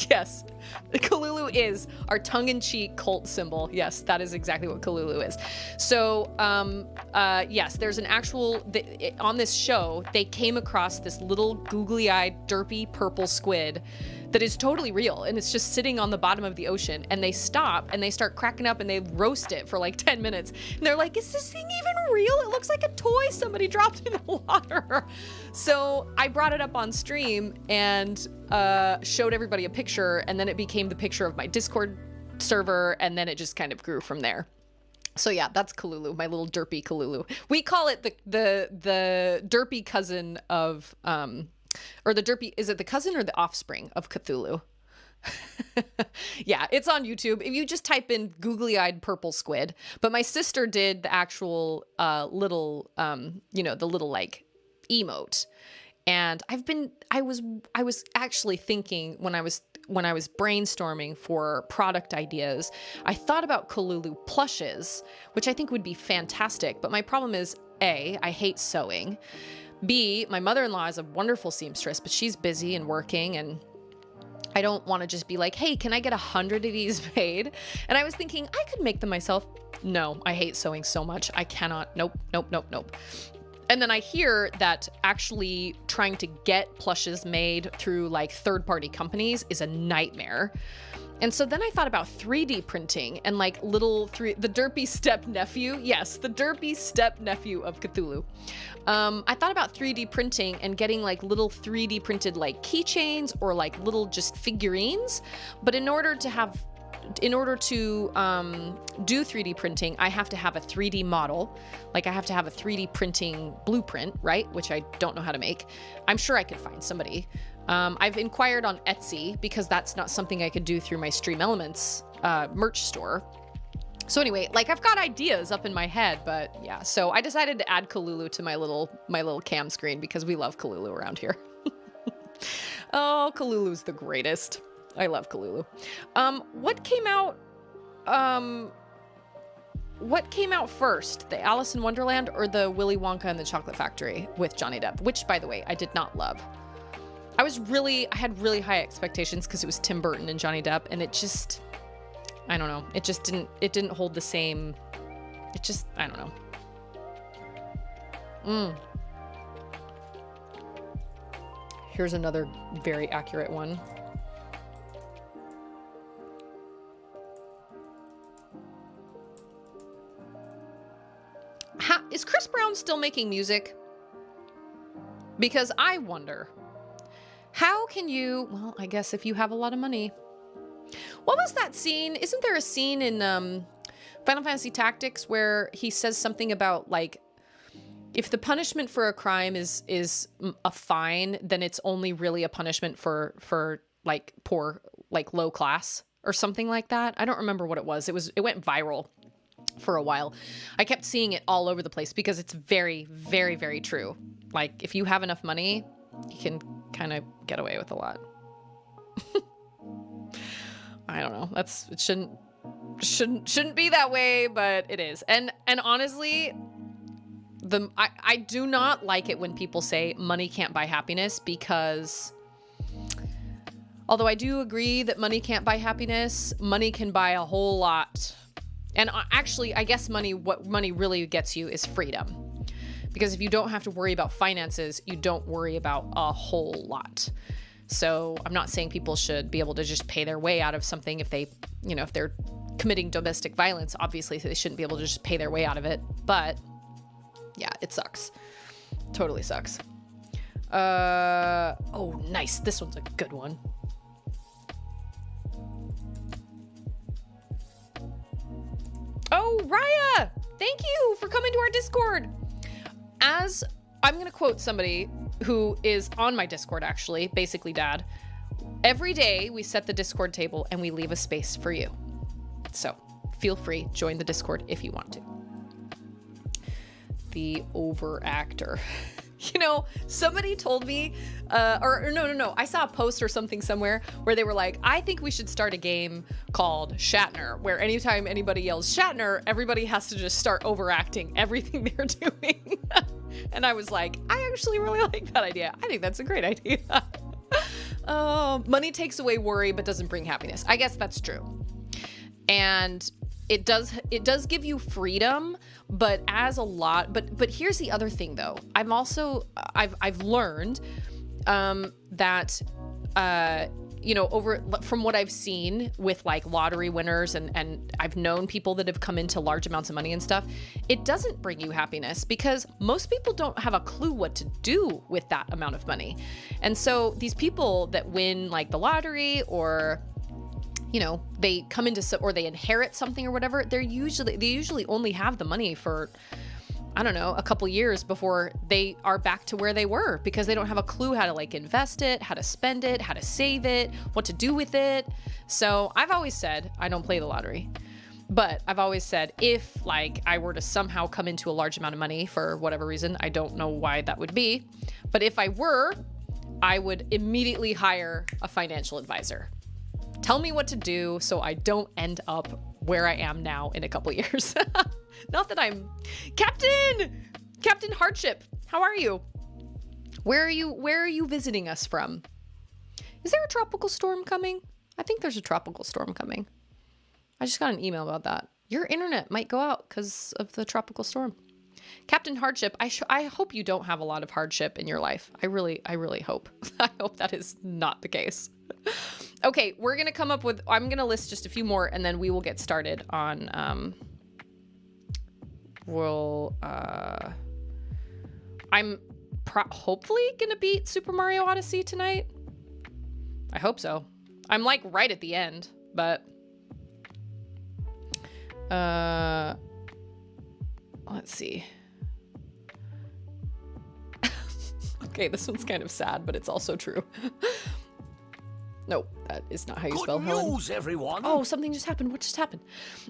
Yes, Kalulu is our tongue-in-cheek cult symbol. Yes, that is exactly what Kalulu is. So, yes, there's an actual, on this show, they came across this little googly-eyed, derpy purple squid that is totally real, and it's just sitting on the bottom of the ocean, and they stop, and they start cracking up, and they roast it for like 10 minutes, and they're like, is this thing even real? It looks like a toy somebody dropped in the water. So I brought it up on stream and showed everybody a picture, and then it became the picture of my Discord server, and then it just kind of grew from there. So yeah, that's Kalulu, my little derpy Kalulu. We call it the derpy cousin of or the derpy, is it the cousin or the offspring of Cthulhu? Yeah, it's on YouTube. If you just type in googly-eyed purple squid. But my sister did the actual little the little like emote. And I was actually thinking when I was brainstorming for product ideas, I thought about Kalulu plushes, which I think would be fantastic. But my problem is, A, I hate sewing. B, my mother-in-law is a wonderful seamstress, but she's busy and working, and I don't want to just be like, hey, can I get 100 of these made? And I was thinking I could make them myself. No, I hate sewing so much. I cannot. Nope. And then I hear that actually trying to get plushes made through like third-party companies is a nightmare. And so then I thought about 3D printing and like the derpy step-nephew. Yes, the derpy step-nephew of Cthulhu. I thought about 3D printing and getting like little 3D printed like keychains or like little just figurines. But in order to do 3D printing, I have to have a 3D model. Like I have to have a 3D printing blueprint, right? Which I don't know how to make. I'm sure I could find somebody. I've inquired on Etsy because that's not something I could do through my Stream Elements merch store. So anyway, like I've got ideas up in my head, but yeah. So I decided to add Kalulu to my little cam screen because we love Kalulu around here. Oh, Kalulu's the greatest. I love Kalulu. What came out first? The Alice in Wonderland or the Willy Wonka and the Chocolate Factory with Johnny Depp? Which, by the way, I did not love. I had really high expectations because it was Tim Burton and Johnny Depp, and it just, I don't know. It didn't hold the same. It just, I don't know. Here's another very accurate one. Is Chris Brown still making music? Because I wonder, how can you, well, I guess if you have a lot of money. What was that scene? Isn't there a scene in Final Fantasy Tactics where he says something about, like, if the punishment for a crime is a fine, then it's only really a punishment for like poor, like low class or something like that. I don't remember what it was. It went viral for a while. I kept seeing it all over the place because it's very, very, very true. Like, if you have enough money, you can kind of get away with a lot. I don't know. It shouldn't be that way, but it is. And honestly, I do not like it when people say money can't buy happiness, because although I do agree that money can't buy happiness, money can buy a whole lot. And actually, I guess what money really gets you is freedom. Because if you don't have to worry about finances, you don't worry about a whole lot. So I'm not saying people should be able to just pay their way out of something if they, if they're committing domestic violence. Obviously, they shouldn't be able to just pay their way out of it. But yeah, it sucks. Totally sucks. Oh, nice. This one's a good one. Oh, Raya! Thank you for coming to our Discord. As I'm going to quote somebody who is on my Discord, actually, basically Dad. Every day we set the Discord table and we leave a space for you. So feel free, join the Discord if you want to. The overactor. Somebody told me, no. I saw a post or something somewhere where they were like, I think we should start a game called Shatner, where anytime anybody yells Shatner, everybody has to just start overacting everything they're doing. And I was like, I actually really like that idea. I think that's a great idea. Money takes away worry, but doesn't bring happiness. I guess that's true. And it does give you freedom, but but here's the other thing though. I've learned that from what I've seen with like lottery winners and I've known people that have come into large amounts of money and stuff, it doesn't bring you happiness because most people don't have a clue what to do with that amount of money. And so these people that win like the lottery or they come into or they inherit something or whatever, they usually only have the money for, I don't know, a couple years before they are back to where they were because they don't have a clue how to like invest it, how to spend it, how to save it, what to do with it. So I've always said, I don't play the lottery, but I've always said if like I were to somehow come into a large amount of money for whatever reason, I don't know why that would be, but if I were, I would immediately hire a financial advisor. Tell me what to do so I don't end up where I am now in a couple years. Not that I'm Captain Hardship. How are you? Where are you visiting us from? Is there a tropical storm coming? I think there's a tropical storm coming. I just got an email about that. Your internet might go out because of the tropical storm. Captain Hardship, I hope you don't have a lot of hardship in your life. I really hope. I hope that is not the case. Okay, I'm going to list just a few more and then we will get started on, I'm hopefully going to beat Super Mario Odyssey tonight. I hope so. I'm like right at the end, but, let's see. Okay, this one's kind of sad, but it's also true. No, that is not how you spell Helen. Good news, everyone. Oh, something just happened. What just happened?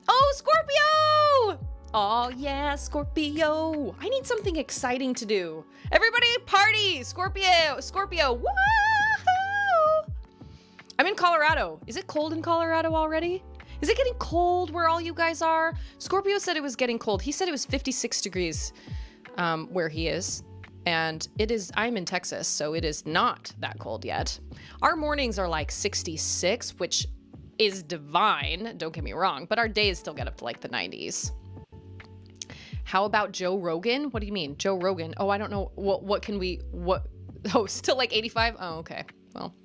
Oh, Scorpio! Oh, yeah, Scorpio. I need something exciting to do. Everybody party! Scorpio! Woohoo! I'm in Colorado. Is it cold in Colorado already? Is it getting cold where all you guys are? Scorpio said it was getting cold. He said it was 56 degrees where he is. And I'm in Texas, so it is not that cold yet. Our mornings are like 66, which is divine, don't get me wrong, but our days still get up to like the 90s. How about Joe Rogan? What do you mean? Joe Rogan? Oh, I don't know. Oh, still like 85? Oh, okay. Well,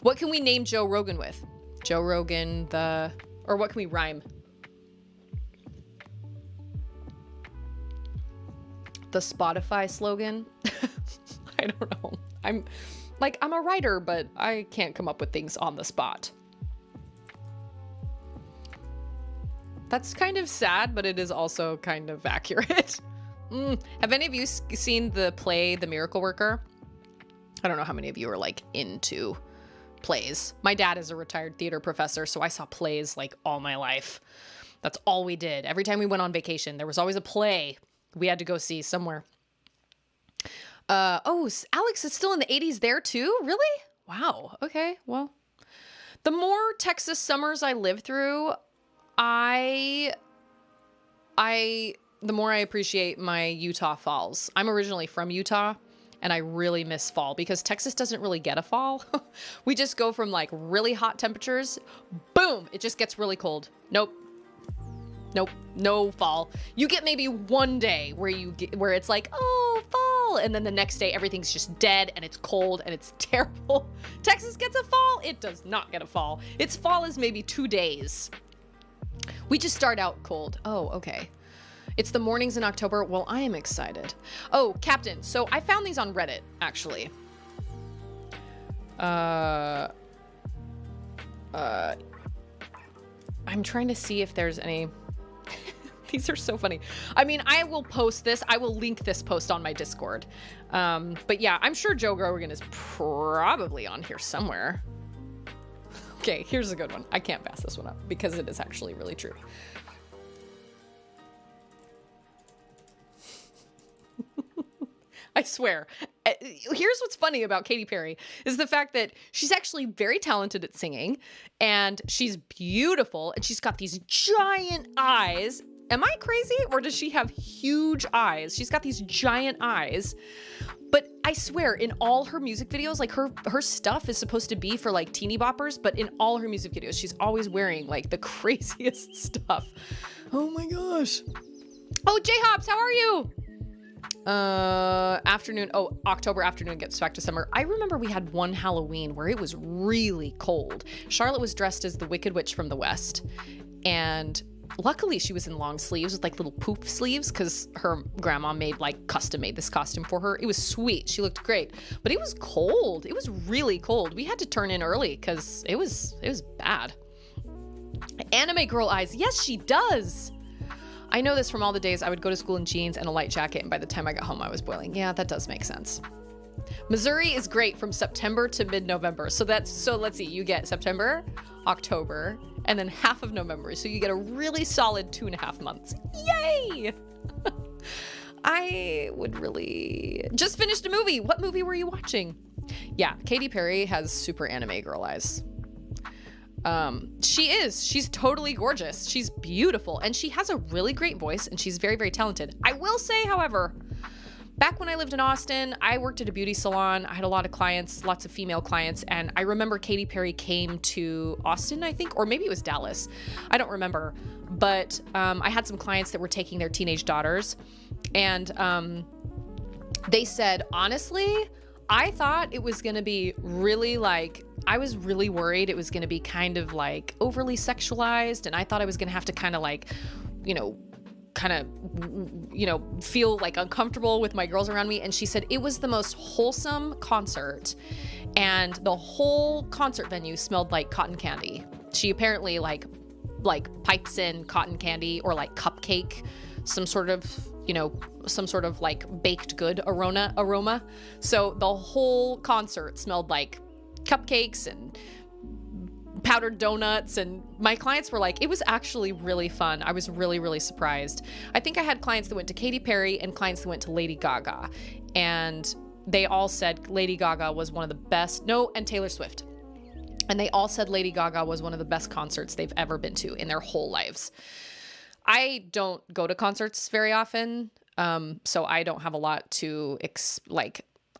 what can we name Joe Rogan with? Joe Rogan, or what can we rhyme? The Spotify slogan? I don't know. I'm a writer, but I can't come up with things on the spot. That's kind of sad, but it is also kind of accurate. Have any of you seen the play The Miracle Worker? I don't know how many of you are like into plays. My dad is a retired theater professor, so I saw plays like all my life. That's all we did. Every time we went on vacation, there was always a play we had to go see somewhere. Alex is still in the 80s there too? Really? Wow. Okay. Well, the more Texas summers I live through, the more I appreciate my Utah falls. I'm originally from Utah, and I really miss fall because Texas doesn't really get a fall. We just go from like really hot temperatures, boom, it just gets really cold. Nope, no fall. You get maybe one day where it's like, oh, fall, and then the next day everything's just dead and it's cold and it's terrible. Texas gets a fall? It does not get a fall. Its fall is maybe 2 days. We just start out cold. Oh, okay. It's the mornings in October. Well, I am excited. Oh, Captain. So I found these on Reddit, actually. I'm trying to see if there's any... These are so funny. I mean, I will post this. I will link this post on my Discord. But yeah, I'm sure Joe Rogan is probably on here somewhere. Okay, here's a good one. I can't pass this one up because it is actually really true. I swear. Here's what's funny about Katy Perry is the fact that she's actually very talented at singing and she's beautiful and she's got these giant eyes. Am I crazy or does she have huge eyes? She's got these giant eyes. But I swear, in all her music videos, like her stuff is supposed to be for like teeny boppers, but in all her music videos, she's always wearing like the craziest stuff. Oh my gosh. Oh, J-Hops, how are you? Afternoon. Oh, October afternoon gets back to summer. I remember we had one Halloween where it was really cold. Charlotte was dressed as the Wicked Witch from the West. And luckily she was in long sleeves with like little poof sleeves because her grandma custom made this costume for her. It was sweet. She looked great, but it was cold. It was really cold. We had to turn in early because it was bad. Anime girl eyes. Yes, she does. I know this from all the days I would go to school in jeans and a light jacket, and by the time I got home, I was boiling. Yeah, that does make sense. Missouri is great from September to mid-November. So let's see, you get September, October, and then half of November. So you get a really solid 2.5 months. Yay! I would really... Just finished a movie. What movie were you watching? Yeah, Katy Perry has super anime girl eyes. She's totally gorgeous. She's beautiful and she has a really great voice and she's very, very talented. I will say, however, back when I lived in Austin, I worked at a beauty salon. I had a lot of clients, lots of female clients. And I remember Katy Perry came to Austin, I think, or maybe it was Dallas. I don't remember. But, I had some clients that were taking their teenage daughters and, they said, honestly, I thought it was going to be really I was really worried it was going to be kind of like overly sexualized. And I thought I was going to have to kind of feel like uncomfortable with my girls around me. And she said it was the most wholesome concert. And the whole concert venue smelled like cotton candy. She apparently like pipes in cotton candy or like cupcake, some sort of like baked good aroma. So the whole concert smelled like cupcakes and powdered donuts, and my clients were like, it was actually really fun. I was really, really surprised. I think I had clients that went to Katy Perry and clients that went to Lady Gaga, and they all said Lady Gaga was one of the best. No, and Taylor Swift. And they all said Lady Gaga was one of the best concerts they've ever been to in their whole lives. I don't go to concerts very often. So I don't have a lot to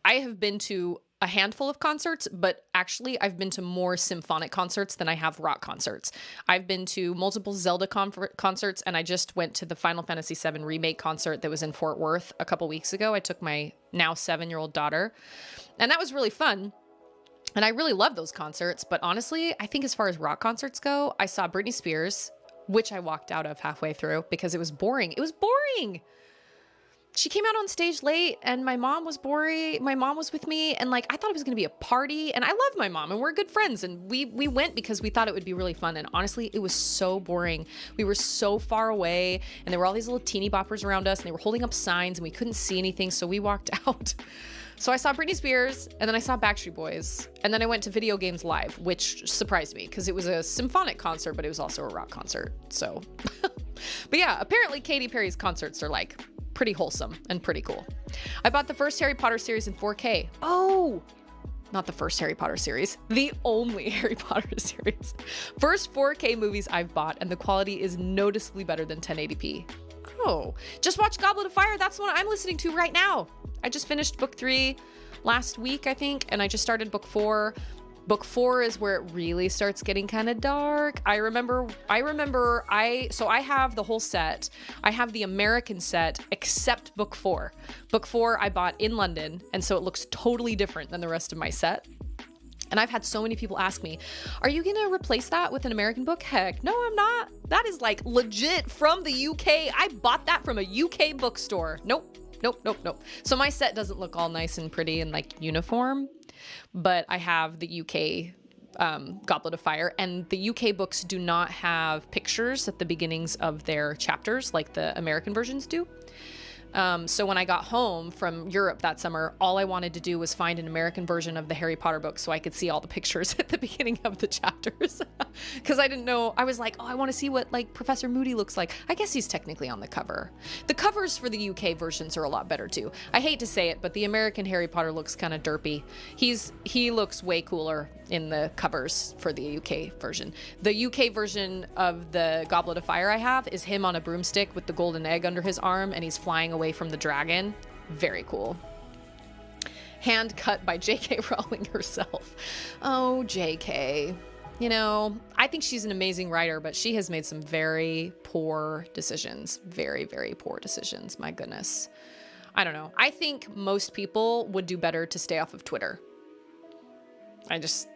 I have been to a handful of concerts, but actually I've been to more symphonic concerts than I have rock concerts. I've been to multiple Zelda concerts, and I just went to the Final Fantasy VII Remake concert that was in Fort Worth a couple weeks ago. I took my now 7-year-old daughter, and that was really fun. And I really love those concerts. But honestly, I think as far as rock concerts go, I saw Britney Spears, which I walked out of halfway through because it was boring. It was boring. She came out on stage late, and my mom was boring. My mom was with me, and like, I thought it was going to be a party, and I love my mom, and we're good friends, and we went because we thought it would be really fun. And honestly, it was so boring. We were so far away, and there were all these little teeny boppers around us, and they were holding up signs, and we couldn't see anything, so we walked out. So I saw Britney Spears, and then I saw Backstreet Boys, and then I went to Video Games Live, which surprised me because it was a symphonic concert, but it was also a rock concert. So, but yeah, apparently Katy Perry's concerts are like pretty wholesome and pretty cool. I bought the first Harry Potter series in 4K. Oh, not the first Harry Potter series, the only Harry Potter series. First 4K movies I've bought, and the quality is noticeably better than 1080p. Oh, just watch Goblet of Fire. That's the one I'm listening to right now. I just finished book 3 last week, I think, and I just started book 4. Book 4 is where it really starts getting kind of dark. I remember I have the whole set. I have the American set except book 4. Book 4 I bought in London, and so it looks totally different than the rest of my set. And I've had so many people ask me, are you gonna replace that with an American book? Heck, no, I'm not. That is like legit from the UK. I bought that from a UK bookstore. Nope. So my set doesn't look all nice and pretty and like uniform, but I have the UK Goblet of Fire, and the UK books do not have pictures at the beginnings of their chapters like the American versions do. So when I got home from Europe that summer, all I wanted to do was find an American version of the Harry Potter book so I could see all the pictures at the beginning of the chapters. Because I didn't know. I was like, oh, I want to see what like Professor Moody looks like. I guess he's technically on the cover. The covers for the UK versions are a lot better too. I hate to say it, but the American Harry Potter looks kind of derpy. He looks way cooler in the covers for the UK version. The UK version of the Goblet of Fire I have is him on a broomstick with the golden egg under his arm, and he's flying away from the dragon. Very cool. Hand cut by J.K. Rowling herself. Oh, J.K. You know, I think she's an amazing writer, but she has made some very poor decisions. Very, very poor decisions. My goodness. I don't know. I think most people would do better to stay off of Twitter. I just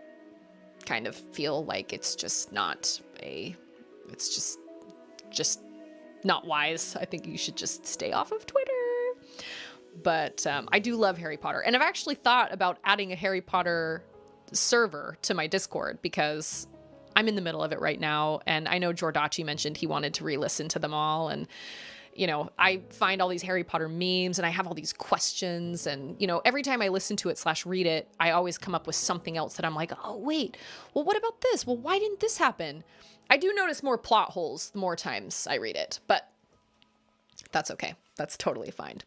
kind of feel like it's just not not wise. I think you should just stay off of Twitter. But I do love Harry Potter. And I've actually thought about adding a Harry Potter server to my Discord because I'm in the middle of it right now. And I know Jordachi mentioned he wanted to re-listen to them all. And, you know, I find all these Harry Potter memes and I have all these questions. And, you know, every time I listen to it / read it, I always come up with something else that I'm like, oh, wait, well, what about this? Well, why didn't this happen? I do notice more plot holes the more times I read it, but that's okay. That's totally fine.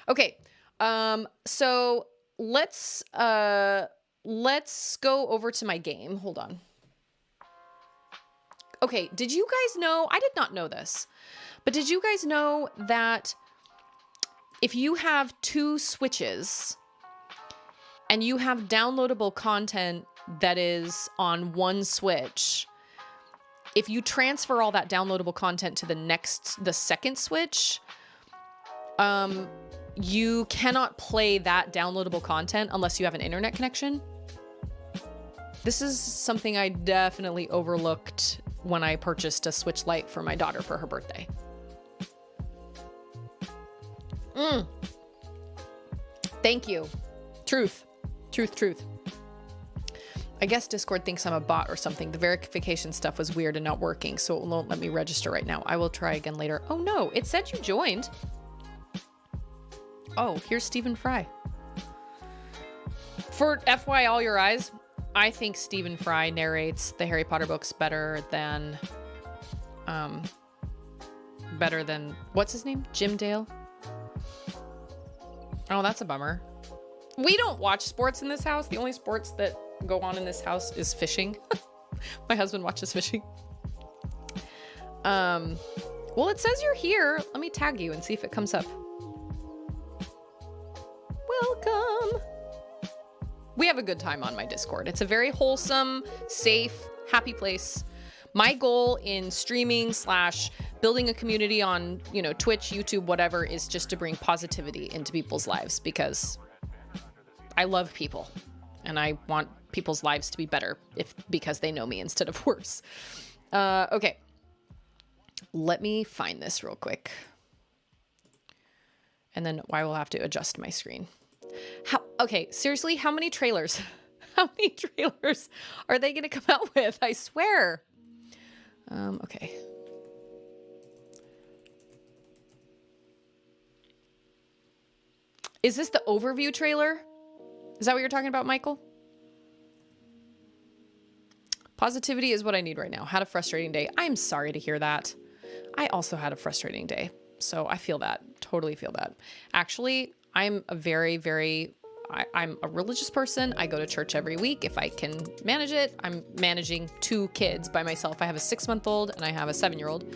Okay. So let's go over to my game. Hold on. Okay. Did you guys know, I did not know this, but did you guys know that if you have 2 Switches and you have downloadable content that is on one Switch, if you transfer all that downloadable content to the second Switch, you cannot play that downloadable content unless you have an internet connection. This is something I definitely overlooked when I purchased a Switch Lite for my daughter for her birthday. Thank you. Truth. I guess Discord thinks I'm a bot or something. The verification stuff was weird and not working, so it won't let me register right now. I will try again later. Oh no, it said you joined. Oh, here's Stephen Fry. For FY All Your Eyes, I think Stephen Fry narrates the Harry Potter books better than what's his name? Jim Dale? Oh, that's a bummer. We don't watch sports in this house. The only sports that go on in this house is fishing. My husband watches fishing. Well, it says you're here. Let me tag you and see if it comes up. welcome. We have a good time on my Discord. It's a very wholesome, safe, happy place. My goal in streaming / building a community on, you know, Twitch, YouTube, whatever, is just to bring positivity into people's lives because I love people and I want people's lives to be better because they know me instead of worse. Okay. Let me find this real quick. And then I will have to adjust my screen. Okay, seriously, how many trailers? How many trailers are they going to come out with? I swear. Okay. Is this the overview trailer? Is that what you're talking about, Michael? Positivity is what I need right now. Had a frustrating day. I'm sorry to hear that. I also had a frustrating day. So I feel that. Totally feel that. Actually, I'm a I'm a religious person. I go to church every week if I can manage it. I'm managing 2 kids by myself. I have a 6-month-old and I have a 7-year-old.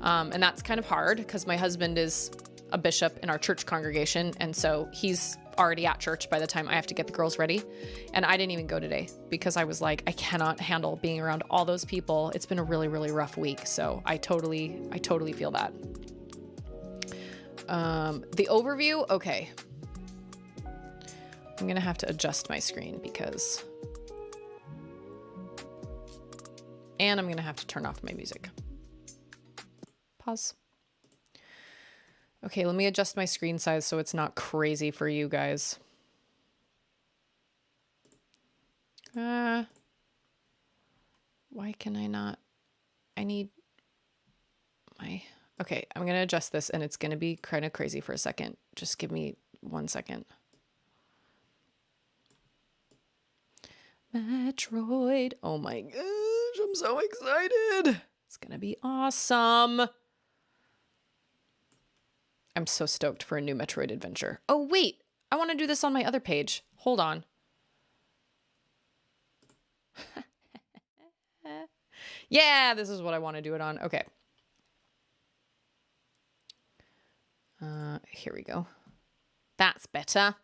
And that's kind of hard because my husband is a bishop in our church congregation. And so he's already at church by the time I have to get the girls ready. And I didn't even go today because I was like, I cannot handle being around all those people. It's been a really, really rough week. So I totally feel that. The overview. Okay. I'm going to have to adjust my screen and I'm going to have to turn off my music. Pause. Okay, let me adjust my screen size so it's not crazy for you guys. Why can I not? I need my... Okay, I'm going to adjust this and it's going to be kind of crazy for a second. Just give me 1 second. Metroid. Oh my gosh, I'm so excited. It's going to be awesome. I'm so stoked for a new Metroid adventure. Oh, wait. I want to do this on my other page. Hold on. Yeah, this is what I want to do it on. Okay. Here we go. That's better.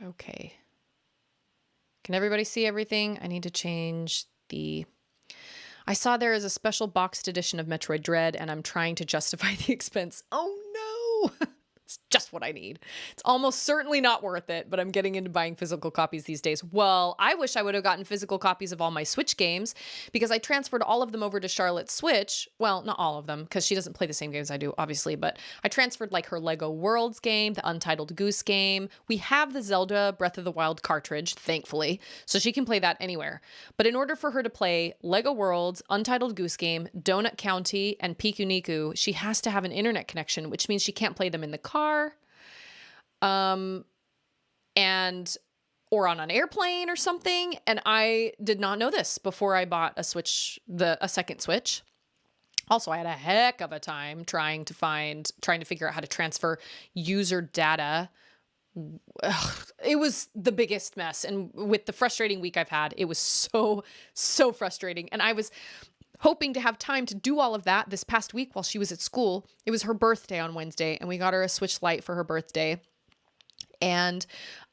Okay. Can everybody see everything? I need to change the... I saw there is a special boxed edition of Metroid Dread, and I'm trying to justify the expense. Oh no! It's just what I need. It's almost certainly not worth it, but I'm getting into buying physical copies these days. Well, I wish I would have gotten physical copies of all my Switch games because I transferred all of them over to Charlotte's Switch. Well, not all of them because she doesn't play the same games I do, obviously, but I transferred like her Lego Worlds game, the Untitled Goose game. We have the Zelda Breath of the Wild cartridge, thankfully, so she can play that anywhere. But in order for her to play Lego Worlds, Untitled Goose Game, Donut County, and Piku Niku, she has to have an internet connection, which means she can't play them in the car. Or on an airplane or something. And I did not know this before I bought a Switch, a second Switch. Also, I had a heck of a time trying to figure out how to transfer user data. Ugh, it was the biggest mess. And with the frustrating week I've had, it was so frustrating. And I was hoping to have time to do all of that this past week while she was at school. It was her birthday on Wednesday, and we got her a Switch Lite for her birthday. And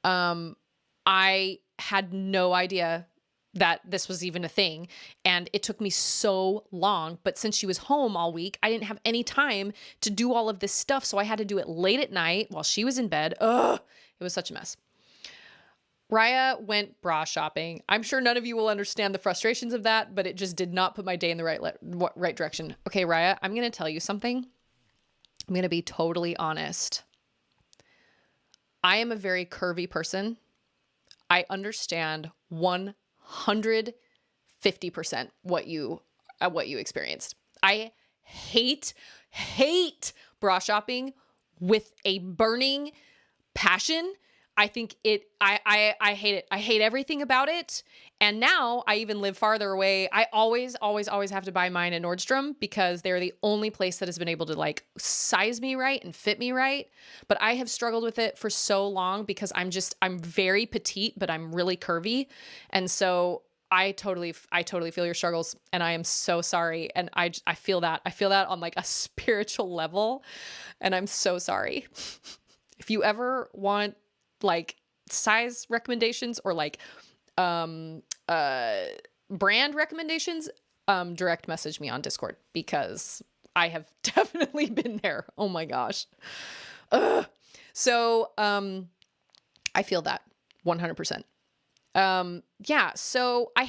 I had no idea that this was even a thing. And it took me so long. But since she was home all week, I didn't have any time to do all of this stuff. So I had to do it late at night while she was in bed. Ugh, it was such a mess. Raya went bra shopping. I'm sure none of you will understand the frustrations of that, but it just did not put my day in the right direction. Okay, Raya, I'm going to tell you something. I'm going to be totally honest. I am a very curvy person. I understand 150% what you experienced. I hate bra shopping with a burning passion. I think I hate it. I hate everything about it. And now I even live farther away. I always have to buy mine at Nordstrom because they're the only place that has been able to like size me right and fit me right. But I have struggled with it for so long because I'm very petite, but I'm really curvy. And so I totally feel your struggles, and I am so sorry. And I feel that. I feel that on like a spiritual level, and I'm so sorry. If you ever want like size recommendations or like brand recommendations, direct message me on Discord, because I have definitely been there. Oh my gosh. Ugh. So I feel that 100%. Yeah, so I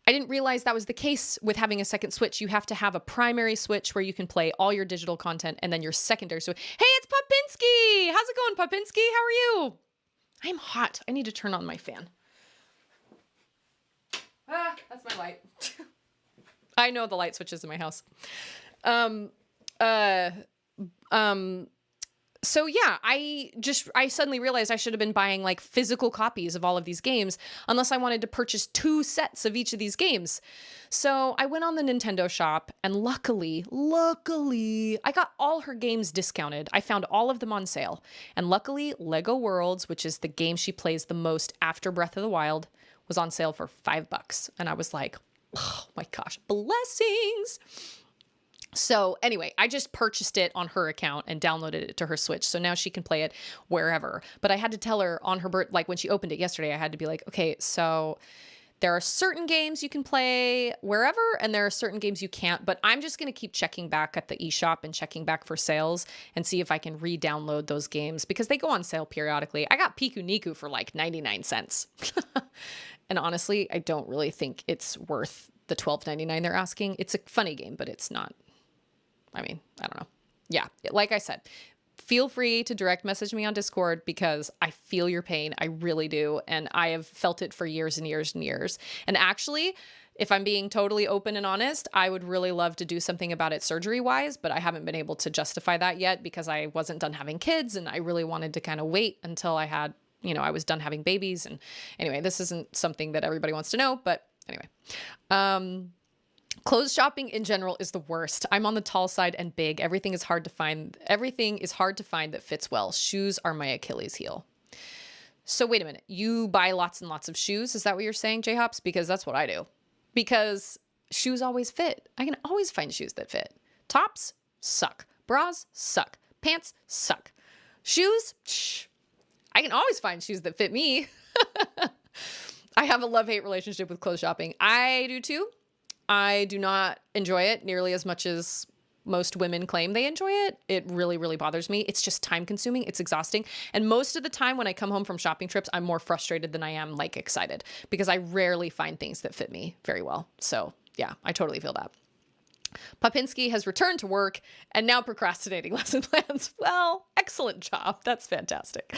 didn't realize that was the case with having a second Switch. You have to have a primary Switch where you can play all your digital content, and then your secondary Switch. Hey, it's Popinski! How's it going, Popinski? How are you? I'm hot. I need to turn on my fan. That's my light. I know the light switches in my house. So yeah, I suddenly realized I should have been buying like physical copies of all of these games, unless I wanted to purchase 2 sets of each of these games. So I went on the Nintendo shop, and luckily, I got all her games discounted. I found all of them on sale. And luckily, Lego Worlds, which is the game she plays the most after Breath of the Wild, was on sale for $5. And I was like, oh my gosh, blessings. So anyway, I just purchased it on her account and downloaded it to her Switch. So now she can play it wherever. But I had to tell her on her like when she opened it yesterday, I had to be like, okay, so there are certain games you can play wherever, and there are certain games you can't. But I'm just going to keep checking back at the eShop and checking back for sales and see if I can re-download those games, because they go on sale periodically. I got Piku Niku for like 99 cents. And honestly, I don't really think it's worth the $12.99 they're asking. It's a funny game, but it's not. I mean, I don't know. Yeah, like I said, feel free to direct message me on Discord, because I feel your pain. I really do. And I have felt it for years and years and years. And actually, if I'm being totally open and honest, I would really love to do something about it surgery-wise, but I haven't been able to justify that yet, because I wasn't done having kids, and I really wanted to kind of wait until I had, I was done having babies. And anyway, this isn't something that everybody wants to know, but anyway. Clothes shopping in general is the worst. I'm on the tall side and big. Everything is hard to find that fits well. Shoes are my Achilles heel. So wait a minute. You buy lots and lots of shoes? Is that what you're saying, J-Hops? Because that's what I do. Because shoes always fit. I can always find shoes that fit. Tops suck. Bras suck. Pants suck. Shoes? Shh. I can always find shoes that fit me. I have a love-hate relationship with clothes shopping. I do too. I do not enjoy it nearly as much as most women claim they enjoy it. It really, really bothers me. It's just time consuming. It's exhausting. And most of the time when I come home from shopping trips, I'm more frustrated than I am like excited, because I rarely find things that fit me very well. So yeah, I totally feel that. Popinski has returned to work and now procrastinating lesson plans. Well, excellent job. That's fantastic.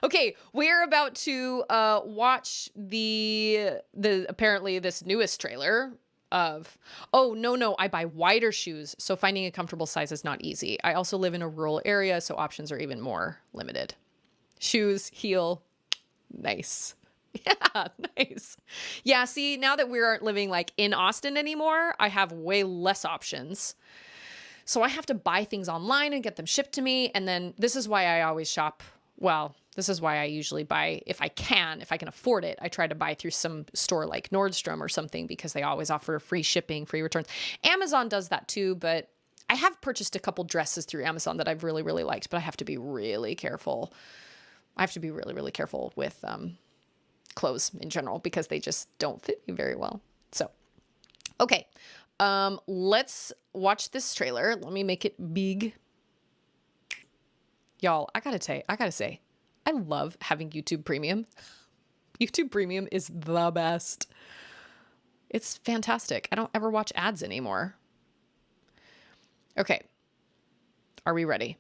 Okay, we're about to watch the apparently this newest trailer of, oh, no, I buy wider shoes, so finding a comfortable size is not easy. I also live in a rural area, so options are even more limited. Shoes, heel, nice. Yeah, nice. Yeah, see, now that we aren't living like in Austin anymore, I have way less options. So I have to buy things online and get them shipped to me. And then this is why I always shop. Well, this is why I usually buy, if I can afford it, I try to buy through some store like Nordstrom or something, because they always offer free shipping, free returns. Amazon does that too, but I have purchased a couple dresses through Amazon that I've really, really liked, but I have to be really careful. I have to be really, really careful with clothes in general, because they just don't fit me very well. So, okay. Let's watch this trailer. Let me make it big. Y'all, I gotta say, I love having YouTube Premium. YouTube Premium is the best. It's fantastic. I don't ever watch ads anymore. Okay. Are we ready?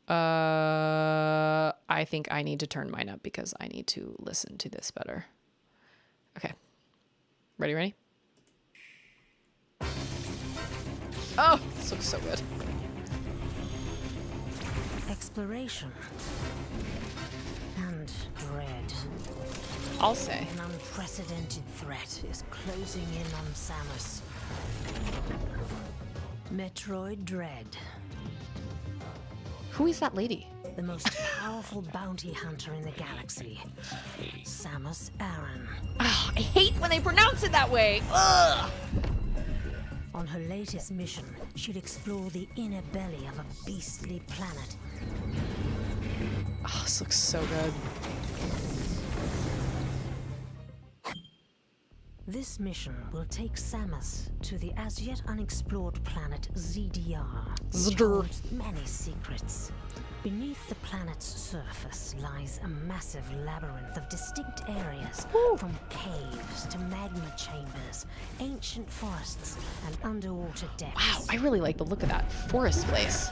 I think I need to turn mine up because I need to listen to this better. Okay. Ready? Oh, this looks so good. Exploration and dread. I'll say. An unprecedented threat is closing in on Samus. Metroid Dread. Who is that lady? the most powerful bounty hunter in the galaxy, Samus Aran. Oh, I hate when they pronounce it that way. Ugh. On her latest mission, she'll explore the inner belly of a beastly planet. Oh, this looks so good. This mission will take Samus to the as yet unexplored planet ZDR, which holds many secrets. Beneath the planet's surface lies a massive labyrinth of distinct areas, from caves to magma chambers, ancient forests, and underwater depths. Wow, I really like the look of that forest place.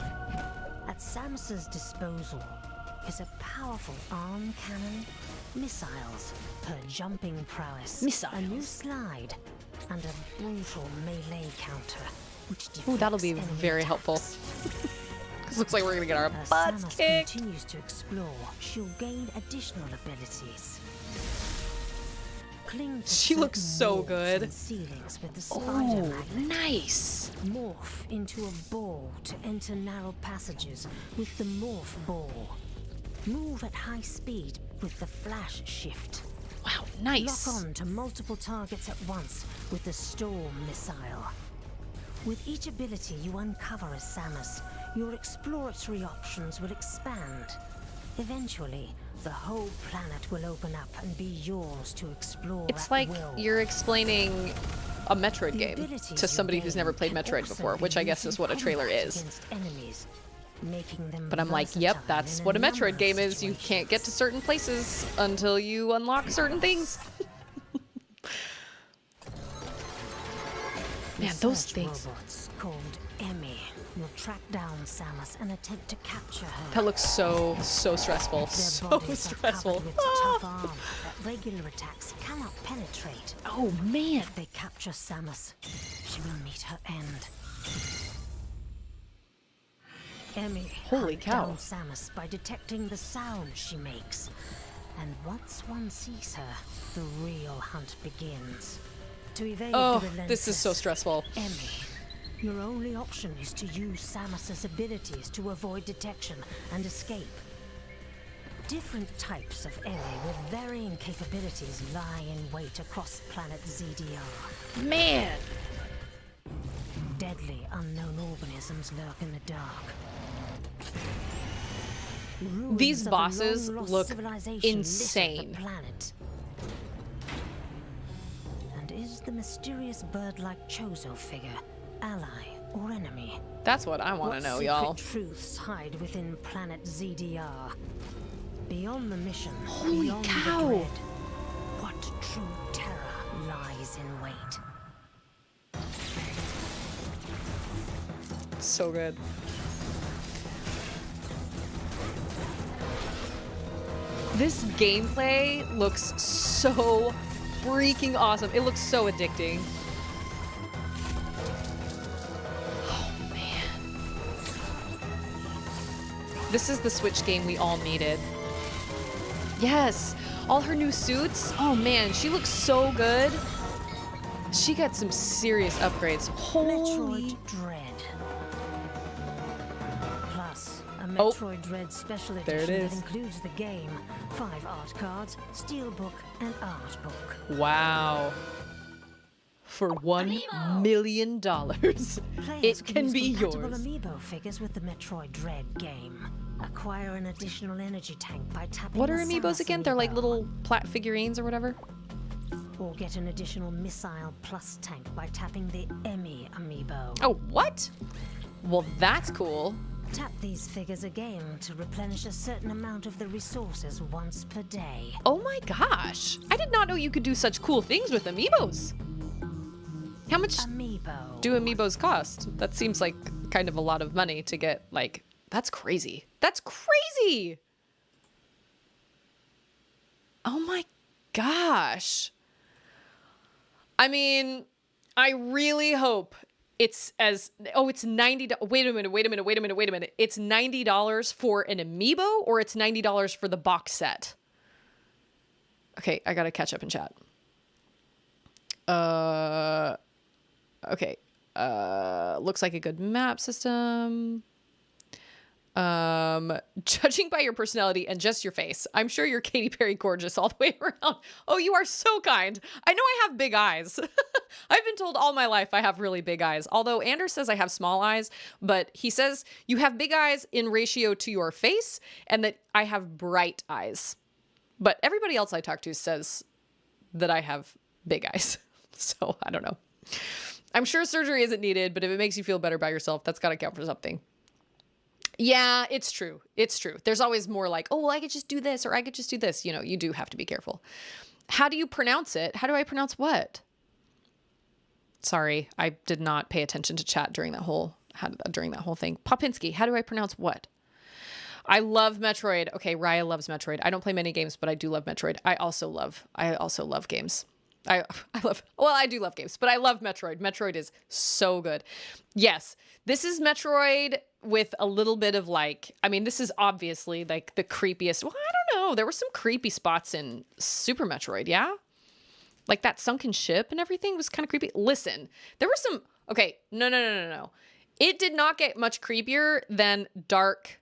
At Samus's disposal is a powerful arm cannon, missiles, her jumping prowess, a new slide, and a brutal melee counter, which deflects That'll be enemy very helpful. attacks. This looks like we're gonna get our As butts Samus kicked. continues to explore, she'll gain additional abilities. Cling to She looks certain so walls good. and ceilings with the spider Oh, magnet. nice. Morph into a ball to enter narrow passages with the morph ball. Move at high speed with the flash shift. Wow, nice. Lock on to multiple targets at once with the storm missile. With each ability you uncover as Samus, your exploratory options will expand. Eventually, the whole planet will open up and be yours to explore It's at like will. you're explaining a Metroid The game abilities to you somebody who's gain never played can Metroid also before, be which I guess used is in what a trailer combat is. against enemies, making them But I'm like, yep, versatile that's in what a number Metroid of game is. You can't get to situations. certain places until you unlock certain things. Man, those Research things. robots called Emmy will track down Samus and attempt to capture her. That looks so stressful. Their So bodies are stressful. covered with tough armor that regular attacks cannot penetrate. Oh, man. If they capture Samus, she will meet her end. Emmy Holy hunt cow. down Samus by detecting the sound she makes. And once one sees her, the real hunt begins. To evade Oh, the this is so relentless stressful. Emmy, your only option is to use Samus's abilities to avoid detection and escape. Different types of Emmy with varying capabilities lie in wait across planet ZDR. Man. Deadly unknown organisms lurk in the dark. Ruins These of a bosses long-lost look civilization litter insane. the planet. And is the mysterious bird-like Chozo figure ally or enemy? That's what I want to What know, secret y'all. truths hide within planet ZDR? Beyond the mission, Holy beyond cow. the dread, what true terror lies in wait? So good. This gameplay looks so freaking awesome. It looks so addicting. Oh, man. This is the Switch game we all needed. Yes, all her new suits. Oh, man, she looks so good. She got some serious upgrades. Holy... Metroid Dread. Plus, a Oh. Metroid Dread special There it edition is. that includes the game, 5 art cards, steelbook, and art book. Wow. For $1 million, Players it can use be compatible yours. amiibo figures with the Metroid Dread game. Acquire an additional energy tank by tapping What are the amiibos Samus again? They're like amiibo. little plat figurines or whatever. Or get an additional missile plus tank by tapping the Emmy amiibo. Oh, what? Well, that's cool. Tap these figures again to replenish a certain amount of the resources once per day. Oh my gosh. I did not know you could do such cool things with amiibos. How much Amiibo. do amiibos cost? That seems like kind of a lot of money to get, like, that's crazy. That's crazy. Oh my gosh. I mean, I really hope it's as, oh, it's $90. Wait a minute. It's $90 for an amiibo or it's $90 for the box set? Okay, I gotta catch up in chat. Okay. Looks like a good map system. Judging by your personality and just your face, I'm sure you're Katy Perry gorgeous all the way around. Oh, you are so kind. I know I have big eyes. I've been told all my life I have really big eyes. Although Anders says I have small eyes, but he says you have big eyes in ratio to your face and that I have bright eyes. But everybody else I talk to says that I have big eyes. So I don't know. I'm sure surgery isn't needed, but if it makes you feel better by yourself, that's got to count for something. Yeah, it's true. It's true. There's always more like, oh, well, I could just do this or I could just do this. You know, you do have to be careful. How do you pronounce it? How do I pronounce what? Sorry, I did not pay attention to chat during that whole thing. Popinski, how do I pronounce what? I love Metroid. Okay, Raya loves Metroid. I don't play many games, but I do love Metroid. I also love games. I do love games, but I love Metroid. Metroid is so good. Yes, this is Metroid with a little bit of like, I mean, this is obviously like the creepiest. Well, I don't know. There were some creepy spots in Super Metroid, yeah? Like that sunken ship and everything was kind of creepy. Listen, there were some, okay, no. It did not get much creepier than Dark,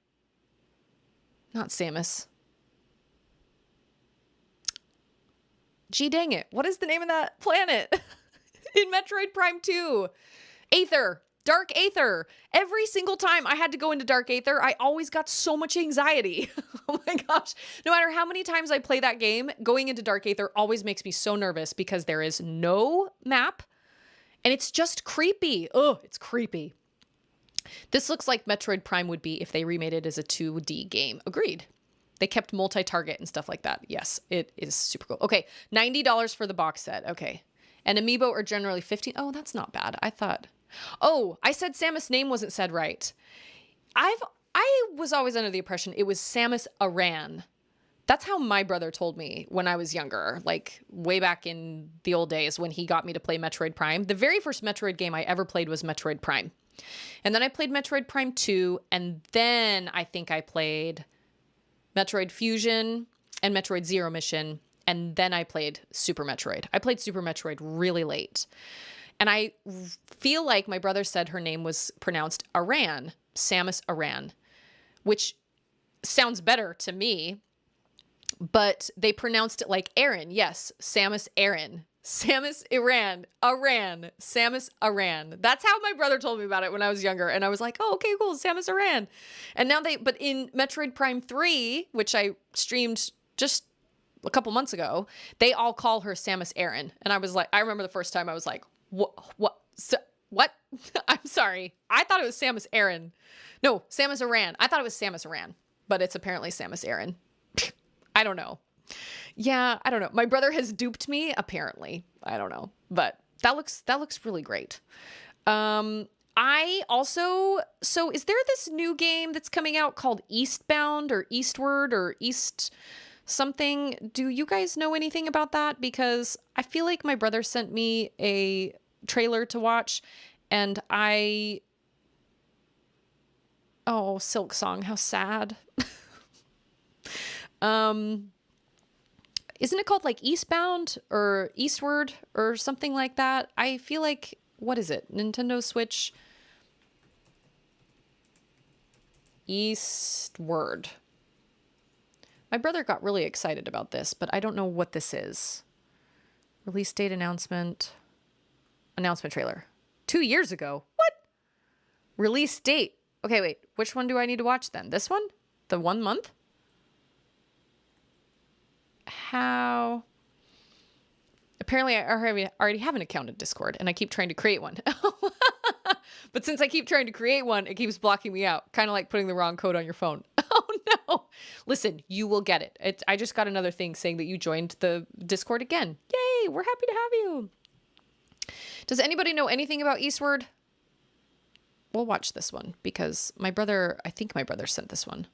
not Samus. Gee, dang it. What is the name of that planet in Metroid Prime 2? Aether. Dark Aether. Every single time I had to go into Dark Aether, I always got so much anxiety. Oh my gosh. No matter how many times I play that game, going into Dark Aether always makes me so nervous because there is no map and it's just creepy. Oh, it's creepy. This looks like Metroid Prime would be if they remade it as a 2D game. Agreed. They kept multi-target and stuff like that. Yes, it is super cool. Okay, $90 for the box set. Okay. And amiibo are generally $15. Oh, that's not bad. I thought... Oh, I said Samus' name wasn't said right. I was always under the impression it was Samus Aran. That's how my brother told me when I was younger, like way back in the old days when he got me to play Metroid Prime. The very first Metroid game I ever played was Metroid Prime. And then I played Metroid Prime 2, and then I think I played Metroid Fusion and Metroid Zero Mission, and then I played Super Metroid. I played Super Metroid really late. And I feel like my brother said her name was pronounced Aran, Samus Aran, which sounds better to me, but they pronounced it like Aaron. Yes, Samus Aran. Samus Aran. Samus Aran. That's how my brother told me about it when I was younger. And I was like, oh, okay, cool, Samus Aran. And now but in Metroid Prime 3, which I streamed just a couple months ago, they all call her Samus Aran. And I was like, I remember the first time I was like, what? I'm sorry. I thought it was Samus Aran. No, Samus Aran. I thought it was Samus Aran, but it's apparently Samus Aran. I don't know. Yeah, I don't know. My brother has duped me, apparently. I don't know, but that looks really great. I also, so is there this new game that's coming out called Eastbound or Eastward or East something? Do you guys know anything about that? Because I feel like my brother sent me a trailer to watch and oh, Silk Song, how sad. Isn't it called like Eastbound or Eastward or something like that? I feel like, what is it? Nintendo Switch Eastward. My brother got really excited about this, but I don't know what this is. Release date announcement trailer. 2 years ago. What? Release date. Okay, wait. Which one do I need to watch then? This one? The 1 month? How? Apparently I already have an account in Discord and I keep trying to create one. But since I keep trying to create one, it keeps blocking me out. Kind of like putting the wrong code on your phone. Oh no. Listen, you will get it. I just got another thing saying that you joined the Discord again. Yay, we're happy to have you. Does anybody know anything about Eastward? We'll watch this one because I think my brother sent this one.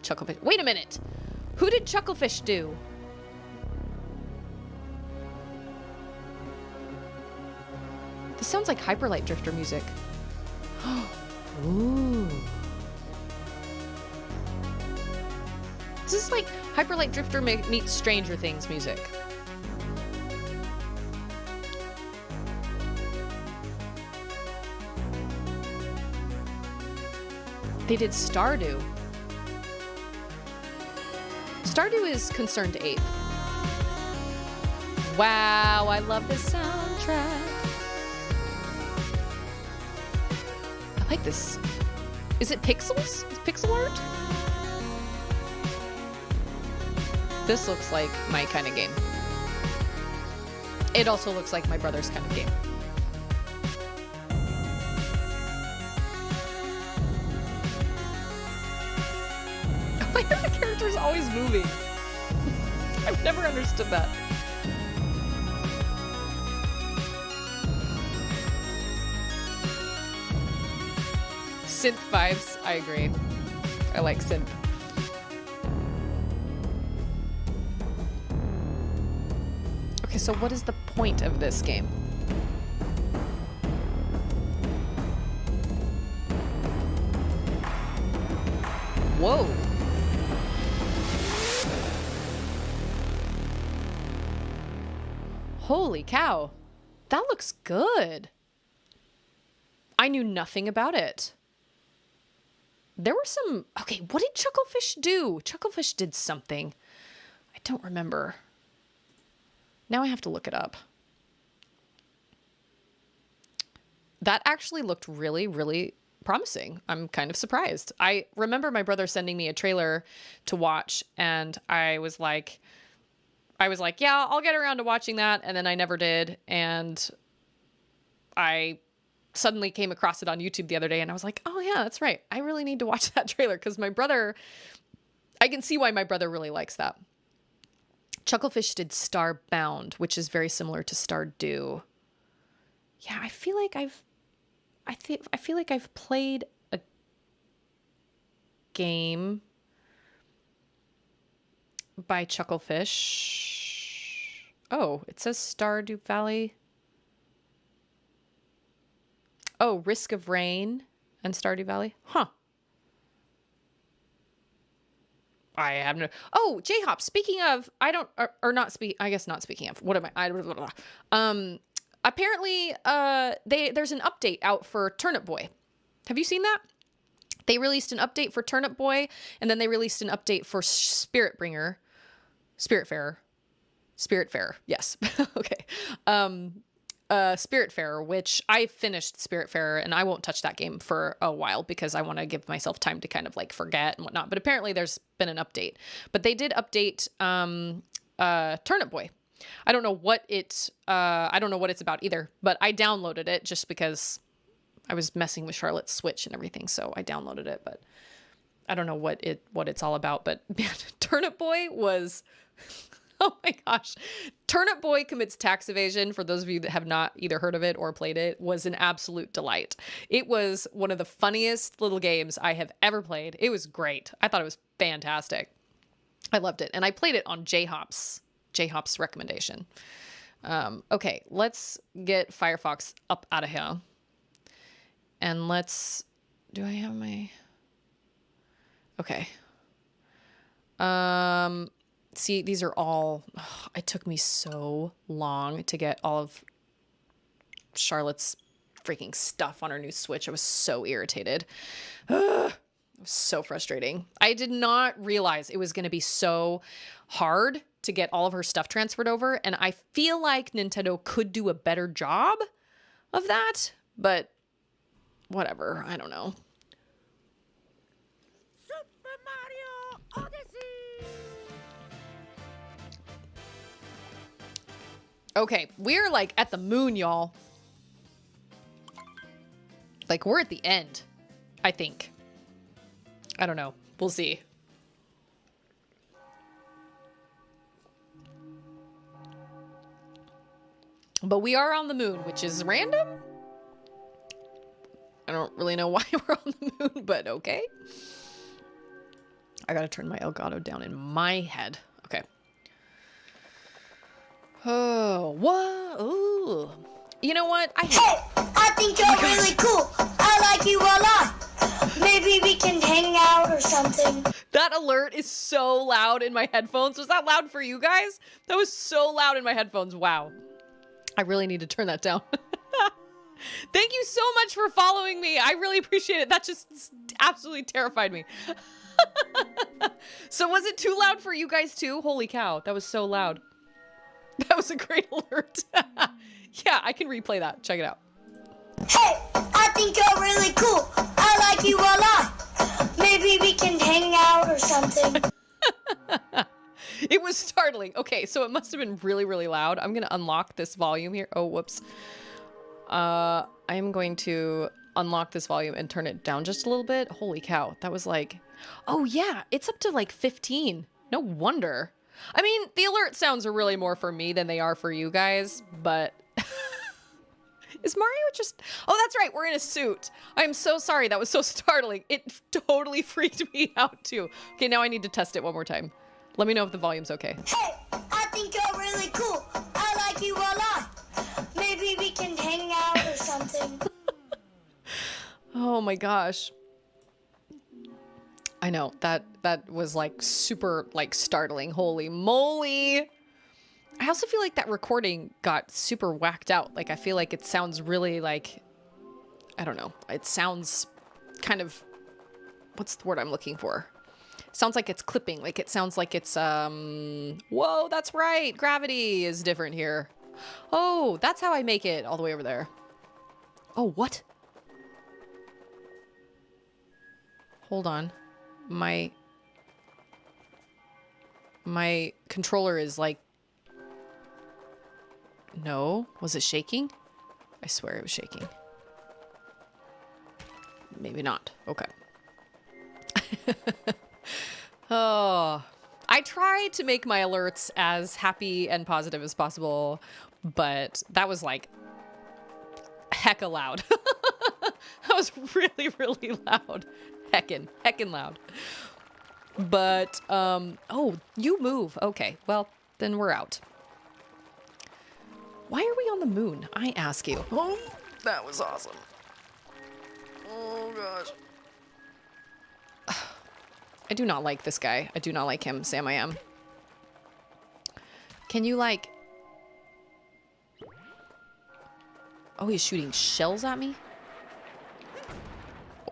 Chucklefish. Wait a minute. Who did Chucklefish do? This sounds like Hyperlight Drifter music. Ooh. This is like Hyperlight Drifter meets Stranger Things music. They did Stardew. Stardew is Concerned Ape. Wow, I love this soundtrack. I like this. Is it pixels? Is pixel art? This looks like my kind of game. It also looks like my brother's kind of game. Why are the characters always moving? I've never understood that. Synth vibes, I agree. I like synth. Okay, so what is the point of this game? Whoa. Holy cow. That looks good. I knew nothing about it. There were some... Okay, what did Chucklefish do? Chucklefish did something. I don't remember. Now I have to look it up. That actually looked really, really promising. I'm kind of surprised. I remember my brother sending me a trailer to watch, and I was like, yeah, I'll get around to watching that. And then I never did. And I suddenly came across it on YouTube the other day, and I was like, oh yeah, that's right. I really need to watch that trailer, because my brother, I can see why my brother really likes that. Chucklefish did Starbound, which is very similar to Stardew. Yeah, I feel like I've played a game by Chucklefish. Oh, it says Stardew Valley. Oh, Risk of Rain and Stardew Valley. Huh. I have no... Oh, J-Hop, speaking of... I don't... Or not speak... I guess not speaking of. What am I... Blah, blah, blah. Apparently, there's an update out for Turnip Boy. Have you seen that? They released an update for Turnip Boy, and then they released an update for Spiritfarer, yes. Okay. Spiritfarer, which I finished Spiritfarer, and I won't touch that game for a while because I want to give myself time to kind of like forget and whatnot. But apparently there's been an update. But they did update Turnip Boy. I don't know what it's about either, but I downloaded it just because I was messing with Charlotte's Switch and everything, so I downloaded it, but I don't know what it's all about. But man, Turnip Boy was oh my gosh. Turnip Boy Commits Tax Evasion, for those of you that have not either heard of it or played it, was an absolute delight. It was one of the funniest little games I have ever played. It was great. I thought it was fantastic. I loved it. And I played it on J-Hop's recommendation. Okay, let's get Firefox up out of here. And let's... Do I have my... Okay. See, these are all... Oh, it took me so long to get all of Charlotte's freaking stuff on her new Switch. I was so irritated. Ugh, it was so frustrating. I did not realize it was going to be so hard to get all of her stuff transferred over. And I feel like Nintendo could do a better job of that. But whatever. I don't know. Super Mario Odyssey! Okay, we're like at the moon, y'all. Like we're at the end, I think. I don't know. We'll see. But we are on the moon, which is random. I don't really know why we're on the moon, but okay. I gotta turn my Elgato down in my head. Okay. Oh, what? Ooh. You know what? Hey, I think you're really cool. I like you a lot. Maybe we can hang out or something. That alert is so loud in my headphones. Was that loud for you guys? That was so loud in my headphones. Wow. I really need to turn that down. Thank you so much for following me. I really appreciate it. That just absolutely terrified me. So was it too loud for you guys too? Holy cow, that was so loud. That was a great alert. Yeah, I can replay that. Check it out. Hey, I think you're really cool. I like you a lot. Maybe we can hang out or something. It was startling. Okay, so it must have been really, really loud. I'm going to unlock this volume here. Oh, whoops. I am going to unlock this volume and turn it down just a little bit. Holy cow. That was like... Oh, yeah. It's up to like 15. No wonder. I mean, the alert sounds are really more for me than they are for you guys, but... Is Mario just... Oh, that's right. We're in a suit. I'm so sorry. That was so startling. It totally freaked me out, too. Okay, now I need to test it one more time. Let me know if the volume's okay. Hey, I think you're really cool. I like you a lot. Maybe we can hang out or something. Oh my gosh. I know. That was like super like startling. Holy moly. I also feel like that recording got super whacked out. Like I feel like it sounds really like, I don't know. It sounds kind of, what's the word I'm looking for? Sounds like it's clipping. Like it sounds like it's, whoa, that's right. Gravity is different here. Oh, that's how I make it all the way over there. Oh, what? Hold on. My controller is like, no, was it shaking? I swear it was shaking. Maybe not. Okay. Oh, I try to make my alerts as happy and positive as possible, but that was like hecka loud. That was really, really loud. Heckin' loud. But, oh, you move. Okay, well, then we're out. Why are we on the moon? I ask you. Oh, that was awesome. Oh, gosh. I do not like this guy. I do not like him, Sam I am. Can you, like... Oh, he's shooting shells at me?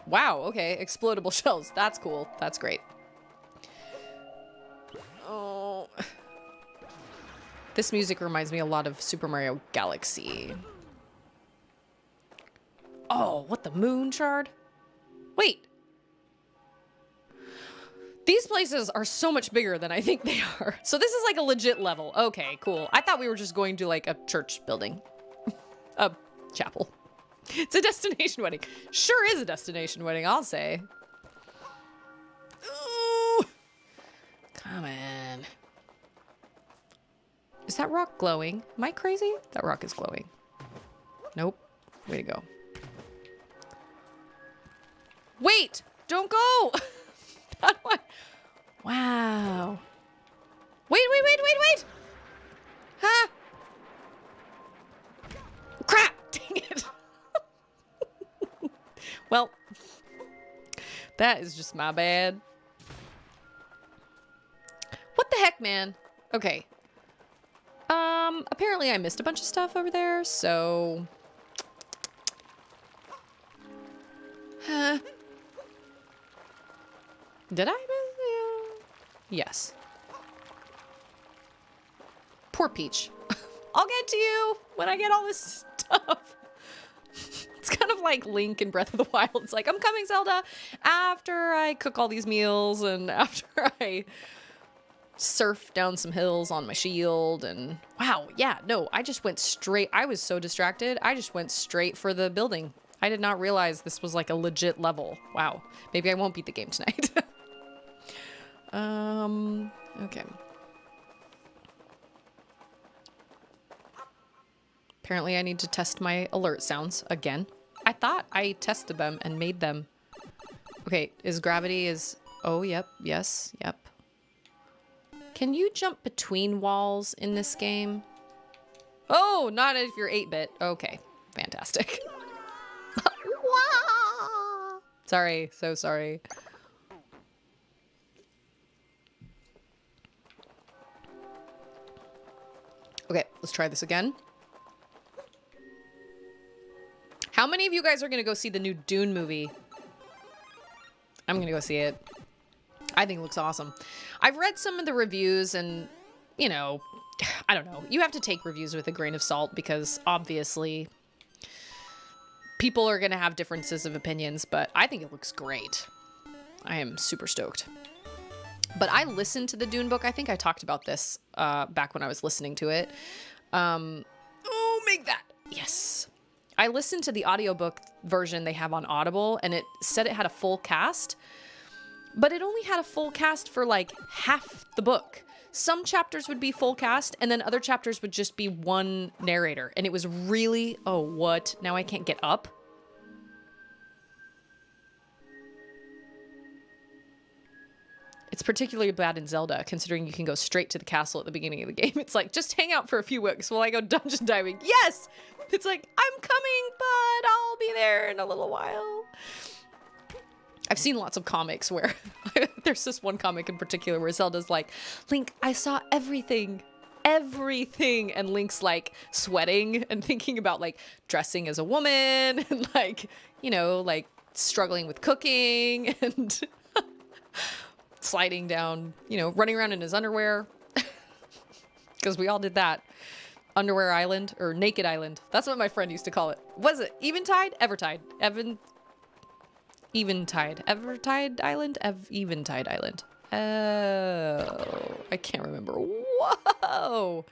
Wow, okay. Explodable shells. That's cool. That's great. Oh. This music reminds me a lot of Super Mario Galaxy. Oh, what the moon shard? Wait. These places are so much bigger than I think they are. So this is like a legit level. Okay, cool. I thought we were just going to like a church building. A chapel. It's a destination wedding. Sure is a destination wedding, I'll say. Ooh. Come on. Is that rock glowing? Am I crazy? That rock is glowing. Nope. Way to go. Wait! Don't go! How do I... Wow. Wait! Huh? Crap! Dang it. Well, that is just my bad. What the heck, man? Okay. Apparently I missed a bunch of stuff over there, so... Huh. Did I? Yes. Poor Peach. I'll get to you when I get all this stuff. It's kind of like Link in Breath of the Wild. It's like, I'm coming, Zelda, after I cook all these meals and after I surf down some hills on my shield. And wow, yeah, no, I just went straight. I was so distracted. I just went straight for the building. I did not realize this was like a legit level. Wow. Maybe I won't beat the game tonight. Okay. Apparently I need to test my alert sounds again. I thought I tested them and made them. Okay, is gravity is... Oh, yep, yes, yep. Can you jump between walls in this game? Oh, not if you're 8-bit. Okay, fantastic. Sorry, so sorry. Okay, let's try this again. How many of you guys are going to go see the new Dune movie? I'm going to go see it. I think it looks awesome. I've read some of the reviews and, you know, I don't know. You have to take reviews with a grain of salt because obviously people are going to have differences of opinions, but I think it looks great. I am super stoked. But I listened to the Dune book. I think I talked about this back when I was listening to it. Oh, make that. Yes. I listened to the audiobook version they have on Audible, and it said it had a full cast, but it only had a full cast for like half the book. Some chapters would be full cast, and then other chapters would just be one narrator. And it was really, oh, what? Now I can't get up? It's particularly bad in Zelda, considering you can go straight to the castle at the beginning of the game. It's like, just hang out for a few weeks while I go dungeon diving. Yes! It's like, I'm coming, but I'll be there in a little while. I've seen lots of comics where there's this one comic in particular where Zelda's like, Link, I saw everything. Everything. And Link's like sweating and thinking about like dressing as a woman and like, you know, like struggling with cooking and sliding down, you know, running around in his underwear. Because we all did that. Underwear Island or Naked Island. That's what my friend used to call it. Was it Eventide? Evertide. Eventide. Evertide Island? Eventide Island. Oh, I can't remember. Whoa.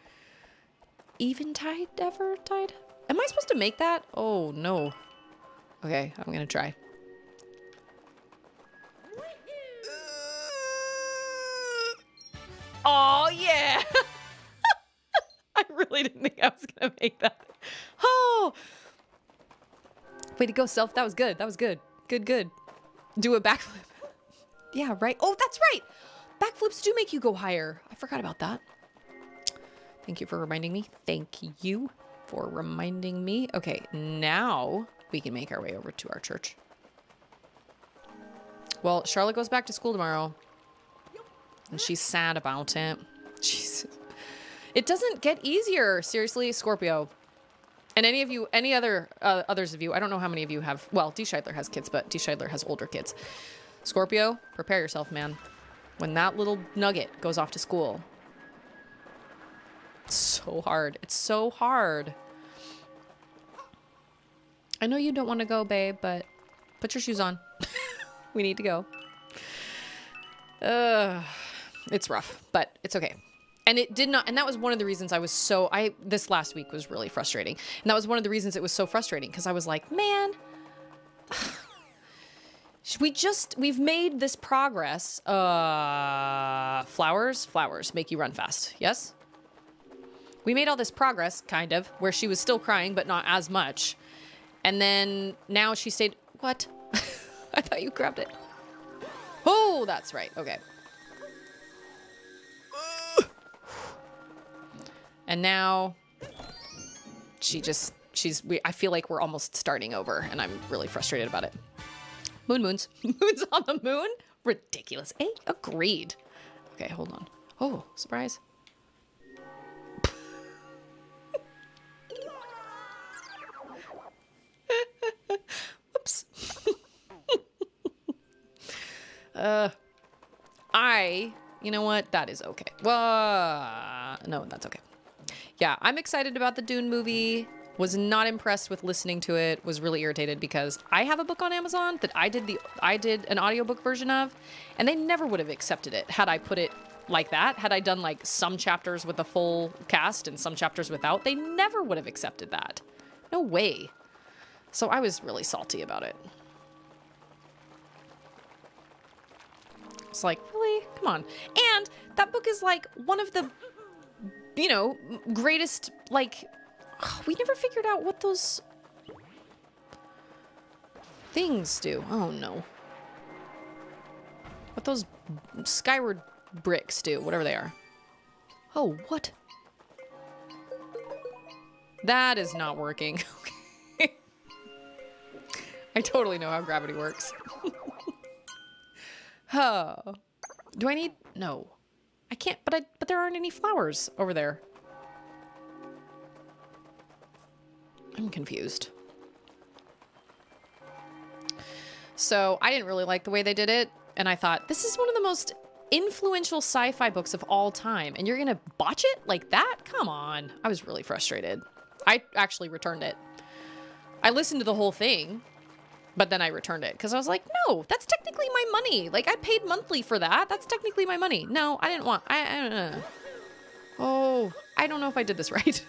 Eventide? Evertide? Am I supposed to make that? Oh, no. Okay, I'm going to try. Oh, yeah. I really didn't think I was going to make that. Oh. Way to go, Self. That was good. That was good. Good. Do a backflip. Yeah, right. Oh, that's right. Backflips do make you go higher. I forgot about that. Thank you for reminding me. Thank you for reminding me. Okay, now we can make our way over to our church. Well, Charlotte goes back to school tomorrow. And she's sad about it. Jesus. It doesn't get easier. Seriously, Scorpio. And others of you, I don't know how many of you have, well, D. Scheidler has kids, but D. Scheidler has older kids. Scorpio, prepare yourself, man. When that little nugget goes off to school. It's so hard. It's so hard. I know you don't want to go, babe, but put your shoes on. We need to go. It's rough, but it's okay. And it did not, and that was one of the reasons I was this last week was really frustrating. And that was one of the reasons it was so frustrating, because I was like, man, we've made this progress. Flowers make you run fast. Yes? We made all this progress, kind of, where she was still crying, but not as much. And then now she stayed, what? I thought you grabbed it. Oh, that's right. Okay. And now I feel like we're almost starting over and I'm really frustrated about it. Moons. Moon's on the moon? Ridiculous. Eh? Agreed. Okay, hold on. Oh, surprise. Whoops. You know what? That is okay. Well, no, that's okay. Yeah, I'm excited about the Dune movie. Was not impressed with listening to it. Was really irritated because I have a book on Amazon that I did an audiobook version of, and they never would have accepted it had I put it like that. Had I done like some chapters with a full cast and some chapters without, they never would have accepted that. No way. So I was really salty about it. It's like, really? Come on. And that book is like one of the, you know, greatest, like, we never figured out what those things do. Oh, no. What those skyward bricks do, whatever they are. Oh, what? That is not working. Okay. I totally know how gravity works. Oh. Do I need... No. I can't, but there aren't any flowers over there. I'm confused. So I didn't really like the way they did it. And I thought, this is one of the most influential sci-fi books of all time. And you're going to botch it like that? Come on. I was really frustrated. I actually returned it. I listened to the whole thing, but then I returned it because I was like, no, that's technically my money. Like, I paid monthly for that. That's technically my money. No, I didn't want... Oh, I don't know if I did this right.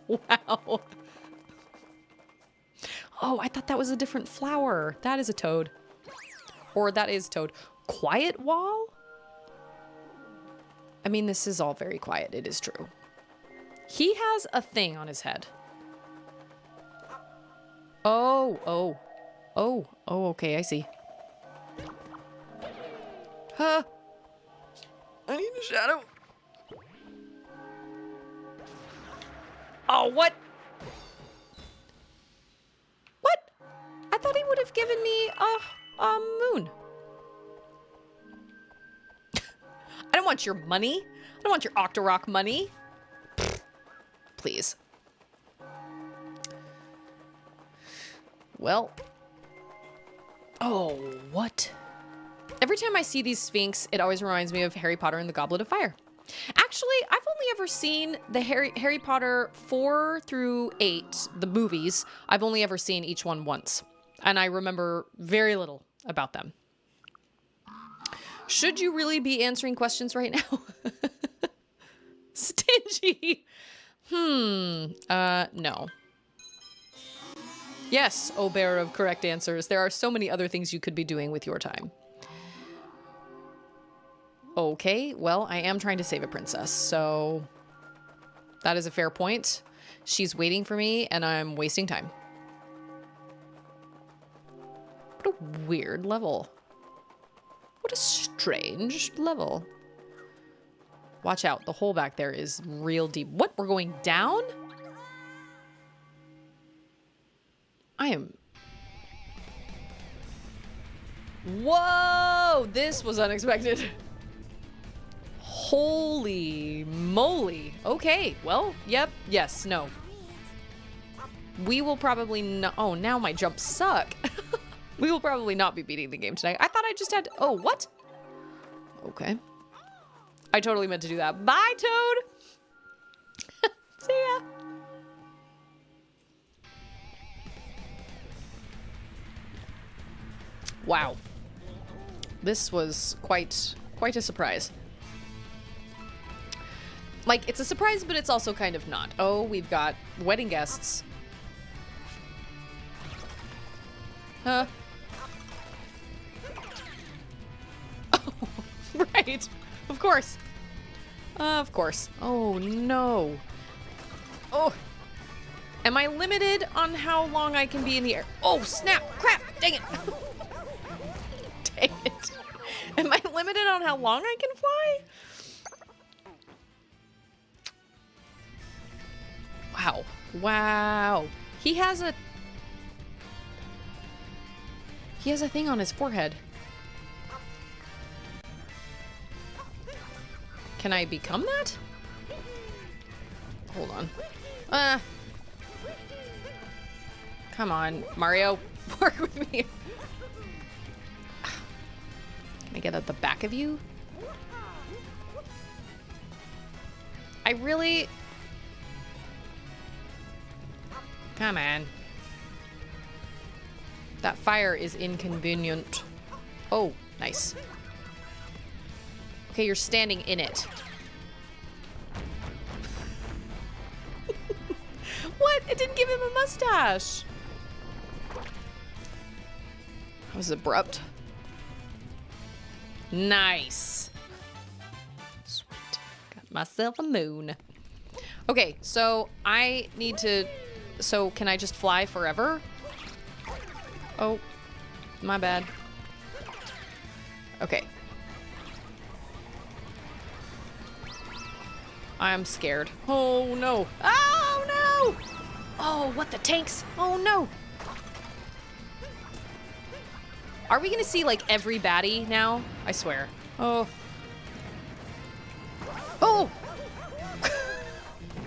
Wow. Oh, I thought that was a different flower. That is a toad. Or that is toad. Quiet wall? I mean, this is all very quiet. It is true. He has a thing on his head. Oh, okay, I see. Huh. I need a shadow. Oh, what? What? I thought he would have given me a moon. I don't want your money. I don't want your Octorock money. Please. Well. Oh, what? Every time I see these Sphinx, it always reminds me of Harry Potter and the Goblet of Fire. Actually, I've only ever seen the Harry Potter 4 through 8, the movies. I've only ever seen each one once. And I remember very little about them. Should you really be answering questions right now? Stingy. No. Yes, O bearer of correct answers. There are so many other things you could be doing with your time. Okay, well, I am trying to save a princess, so that is a fair point. She's waiting for me, and I'm wasting time. What a weird level. What a strange level. Watch out, the hole back there is real deep. What, we're going down? I am... Whoa, this was unexpected. Holy moly. Okay, well, yep, yes, no. We will probably not... Oh, now my jumps suck. We will probably not be beating the game tonight. I thought I just had... Oh, what? Okay. I totally meant to do that. Bye, Toad! See ya! Wow. This was quite a surprise. Like, it's a surprise, but it's also kind of not. Oh, we've got wedding guests. Huh? Oh, right. Of course. Of course. Oh, no. Oh. Am I limited on how long I can be in the air? Oh, snap. Crap. Dang it. Dang it. Am I limited on how long I can fly? Wow. Wow. He has a thing on his forehead. Can I become that? Hold on. Come on, Mario. Work with me. Can I get at the back of you? I really... Come on. That fire is inconvenient. Oh, nice. Okay, you're standing in it. What? It didn't give him a mustache. That was abrupt. Nice. Sweet. Got myself a moon. Okay, so I need to... So can I just fly forever? Oh, my bad. Okay. I'm scared. Oh, no. Oh, no! Oh, what the tanks? Oh, no. Are we gonna see, like, every baddie now? I swear. Oh. Oh!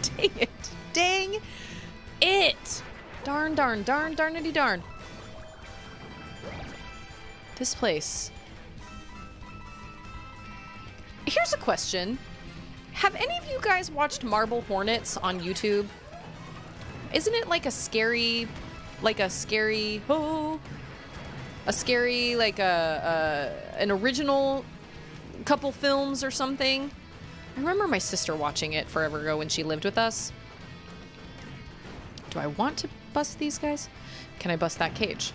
Dang it. Dang it! Darn, darn, darn, darnity darn. This place. Here's a question. Have any of you guys watched Marble Hornets on YouTube? Isn't it like a scary, like an original couple films or something? I remember my sister watching it forever ago when she lived with us. Do I want to bust these guys? Can I bust that cage?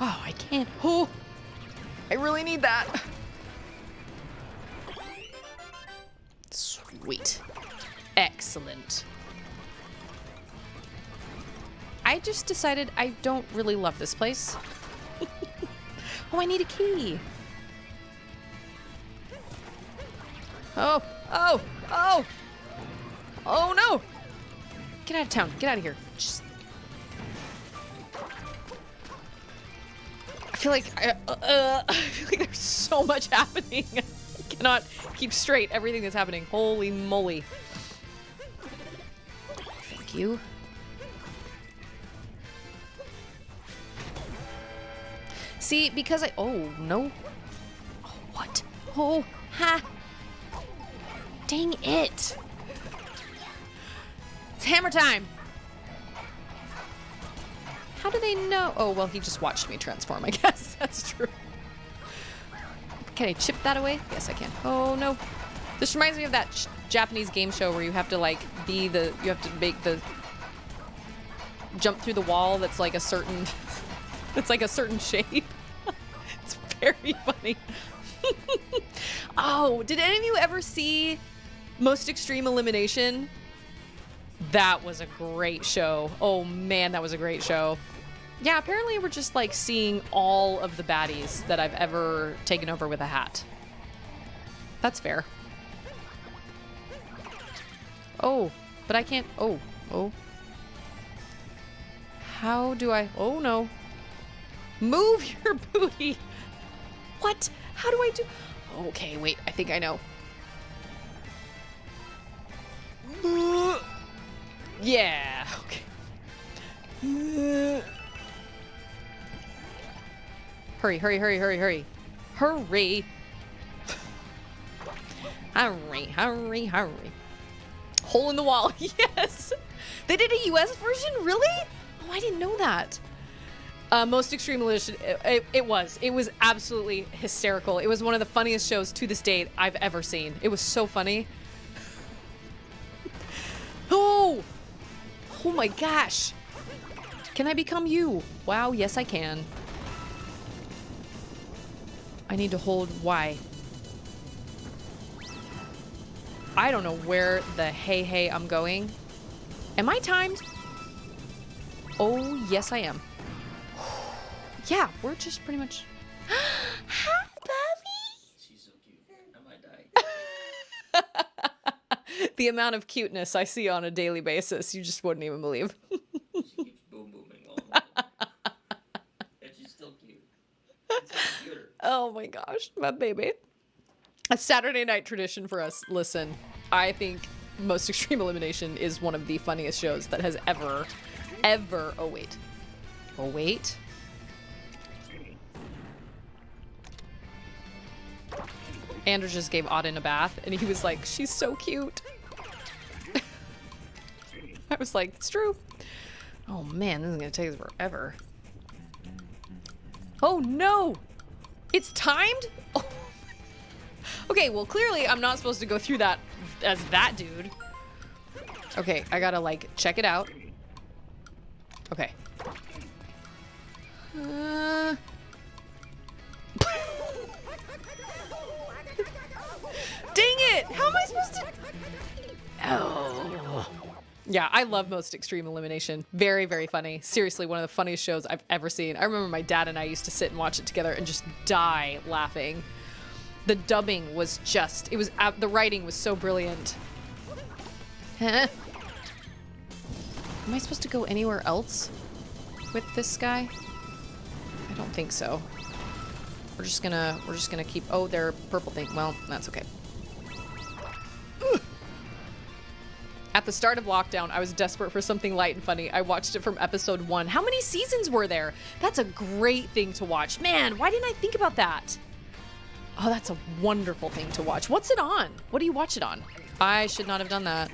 Oh, I can't. Oh, I really need that. Sweet. Excellent. I just decided I don't really love this place. Oh, I need a key. Oh, oh, oh. Oh, no. Get out of town. Get out of here. Just... I feel like there's so much happening. I cannot keep straight everything that's happening. Holy moly. Thank you. See, because oh, no. Oh, what? Oh, ha. Dang it. It's hammer time. How do they know? Oh, well, he just watched me transform, I guess. That's true. Can I chip that away? Yes, I can. Oh, no. This reminds me of that Japanese game show where you have to, like, you have to make the jump through the wall that's like a certain, it's like a certain shape. It's very funny. Oh, did any of you ever see Most Extreme Elimination? That was a great show. Oh, man, that was a great show. Yeah, apparently we're just, like, seeing all of the baddies that I've ever taken over with a hat. That's fair. Oh, but I can't... Oh, oh. How do I... Oh, no. Move your booty. What? How do I do... Okay, wait. I think I know. Yeah. Okay. Hurry, hurry, hurry, hurry, hurry. Hurry. Hurry, hurry, hurry. Hole in the wall. Yes. They did a US version? Really? Oh, I didn't know that. Most Extreme Elimination. It was absolutely hysterical. It was one of the funniest shows to this date I've ever seen. It was so funny. Oh! Oh my gosh. Can I become you? Wow, yes I can. I need to hold Y. I don't know where the hey I'm going. Am I timed? Oh, yes I am. Yeah, we're just pretty much... Hi, Bobby! She's so cute. I might die. The amount of cuteness I see on a daily basis, you just wouldn't even believe. She keeps boom booming all the time. And she's still cute. It's a computer. Oh my gosh, my baby. A Saturday night tradition for us. Listen, I think Most Extreme Elimination is one of the funniest shows that has ever... Oh, wait. Oh, wait. Andrew just gave Auden a bath, and he was like, she's so cute. I was like, it's true. Oh, man, this is going to take us forever. Oh, no. It's timed? Oh. Okay, well, clearly I'm not supposed to go through that as that dude. Okay, I gotta, like, check it out. Okay. Dang it! How am I supposed to... Oh. Yeah, I love Most Extreme Elimination. Very, very funny. Seriously, one of the funniest shows I've ever seen. I remember my dad and I used to sit and watch it together and just die laughing. The dubbing was just... It was... The writing was so brilliant. Huh? Am I supposed to go anywhere else with this guy? I don't think so. We're just gonna keep... Oh, they're purple thing. Well, that's okay. At the start of lockdown, I was desperate for something light and funny. I watched it from episode 1. How many seasons were there? That's a great thing to watch. Man, why didn't I think about that? Oh, that's a wonderful thing to watch. What's it on? What do you watch it on? I should not have done that.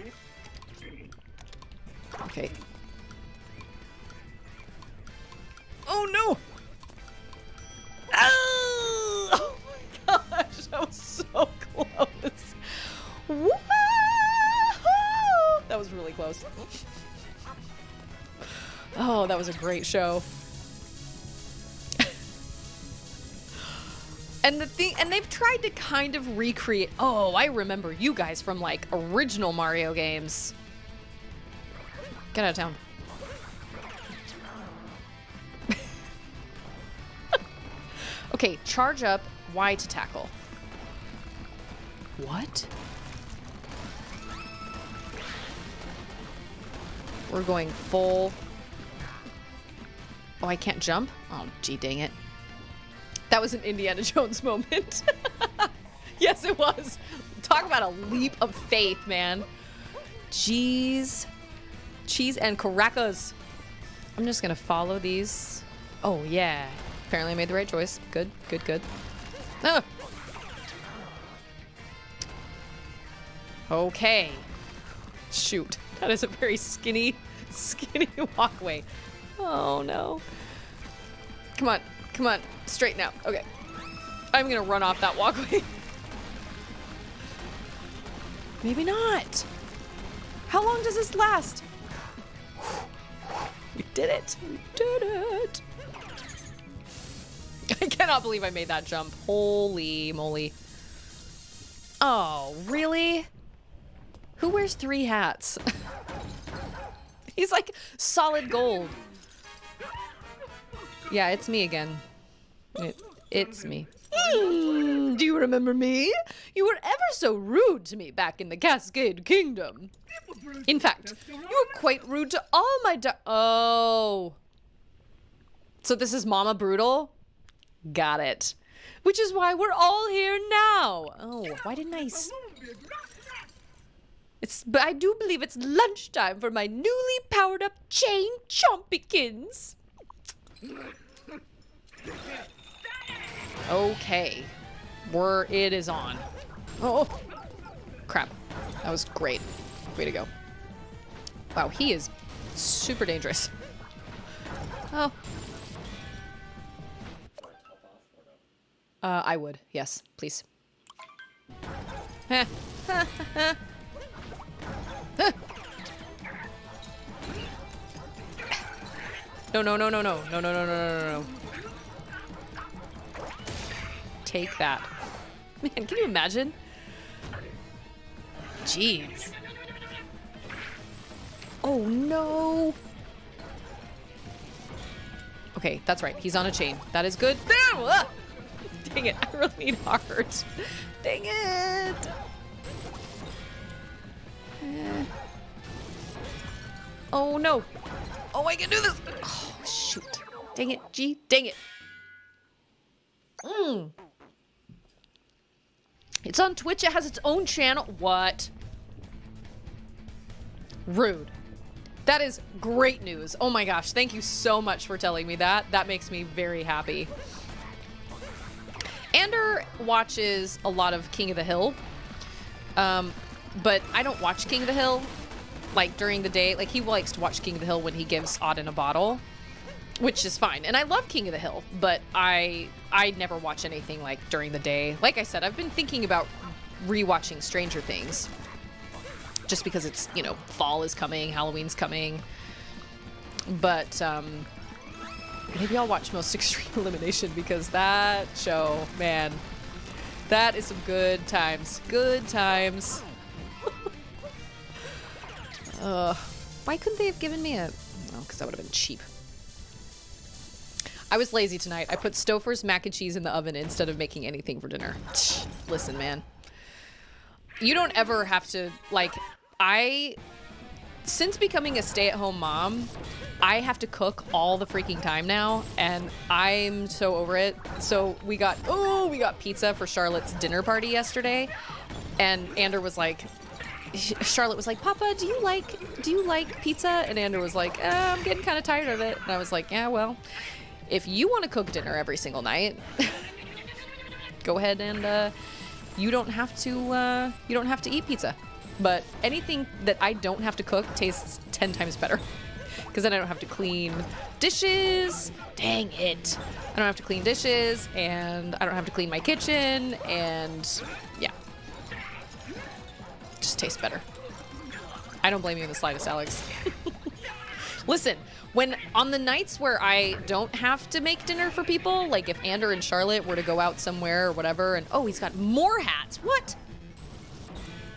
Okay. Oh, no. Oh my gosh, that was so close. Woo! That was really close. Oh, that was a great show. And they've tried to kind of recreate. Oh, I remember you guys from like original Mario games. Get out of town. Okay, charge up, Y to tackle. What? We're going full. Oh, I can't jump? Oh, gee, dang it. That was an Indiana Jones moment. Yes, it was. Talk about a leap of faith, man. Jeez. Cheese and caracas. I'm just gonna follow these. Oh, yeah. Apparently I made the right choice. Good, good, good. Ah. Okay. Shoot. That is a very skinny walkway. Oh, no. Come on. Come on. Straighten out. Okay. I'm gonna run off that walkway. Maybe not. How long does this last? We did it. We did it. I cannot believe I made that jump. Holy moly. Oh, really? Who wears 3 hats? He's like solid gold. Yeah, it's me again. It's me. Do you remember me? You were ever so rude to me back in the Cascade Kingdom. In fact, you were quite rude to all my Oh. So this is Mama Brutal? Got it. Which is why we're all here now. Oh, why didn't I... But I do believe it's lunchtime for my newly powered up chain chompykins. Okay. It is on. Oh, crap. That was great. Way to go. Wow, he is super dangerous. Oh. I would. Yes, please. No, no, no, no, no, no, no, no, no, no, no, no. Take that. Man, can you imagine? Jeez. Oh, no. Okay, that's right. He's on a chain. That is good. Dang it. I really need heart. Dang it. Oh, no. Oh, I can do this. Oh, shoot. Dang it. Gee, dang it. It's on Twitch. It has its own channel. What? Rude. That is great news. Oh my gosh. Thank you so much for telling me that. That makes me very happy. Ander watches a lot of King of the Hill. But I don't watch King of the Hill like during the day. Like he likes to watch King of the Hill when he gives Auden a bottle, which is fine. And I love King of the Hill, but I never watch anything like during the day. Like I said, I've been thinking about rewatching Stranger Things just because it's, you know, fall is coming, Halloween's coming. But maybe I'll watch Most Extreme Elimination because that show, man, that is some good times. Good times. Why couldn't they have given me a... Oh, because that would have been cheap. I was lazy tonight. I put Stouffer's mac and cheese in the oven instead of making anything for dinner. Listen, man. You don't ever have to, like, since becoming a stay-at-home mom, I have to cook all the freaking time now, and I'm so over it. So we got pizza for Charlotte's dinner party yesterday, and Ander was like, Charlotte was like, Papa, do you like pizza? And Andrew was like, I'm getting kind of tired of it. And I was like, yeah, well, if you want to cook dinner every single night, go ahead and you don't have to eat pizza. But anything that I don't have to cook tastes 10 times better. Because then I don't have to clean dishes. Dang it. I don't have to clean dishes, and I don't have to clean my kitchen, and yeah. It just tastes better. I don't blame you in the slightest, Alex. Listen, when on the nights where I don't have to make dinner for people, like if Andrew and Charlotte were to go out somewhere or whatever, and oh, he's got more hats. What?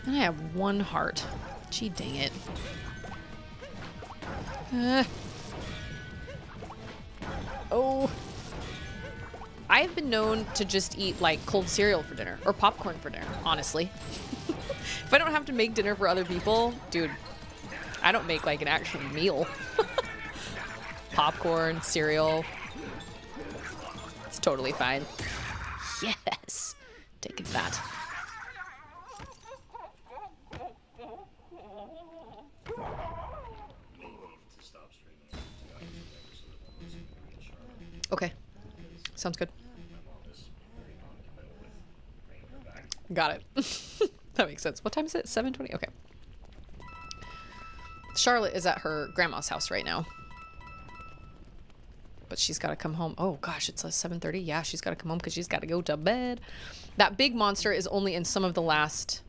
And I have one heart. Gee, dang it. Oh. I've been known to just eat like cold cereal for dinner or popcorn for dinner, honestly. If I don't have to make dinner for other people, dude, I don't make like an actual meal. Popcorn, cereal. It's totally fine. Yes. Taking that. Okay. Sounds good. Got it. That makes sense. What time is it? 7:20? Okay. Charlotte is at her grandma's house right now. But she's got to come home. Oh, gosh, it's 7:30. Yeah, she's got to come home because she's got to go to bed. That big monster is only in some of the last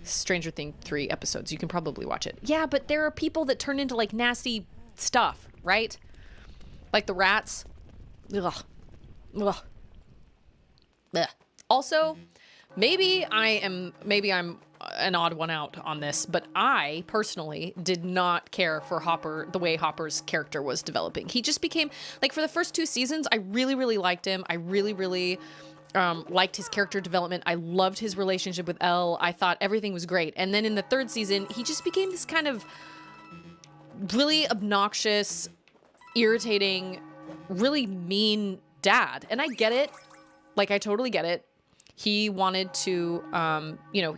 Stranger Things 3 episodes. You can probably watch it. Yeah, but there are people that turn into, like, nasty stuff, right? Like the rats. Ugh. Ugh. Ugh. Also, maybe I'm an odd one out on this, but I personally did not care for Hopper, the way Hopper's character was developing. He just became, like, for the first 2 seasons, I really, really liked him. I really, really liked his character development. I loved his relationship with Elle. I thought everything was great. And then in the 3rd season, he just became this kind of really obnoxious, irritating, really mean dad. And I get it. Like, I totally get it. He wanted to,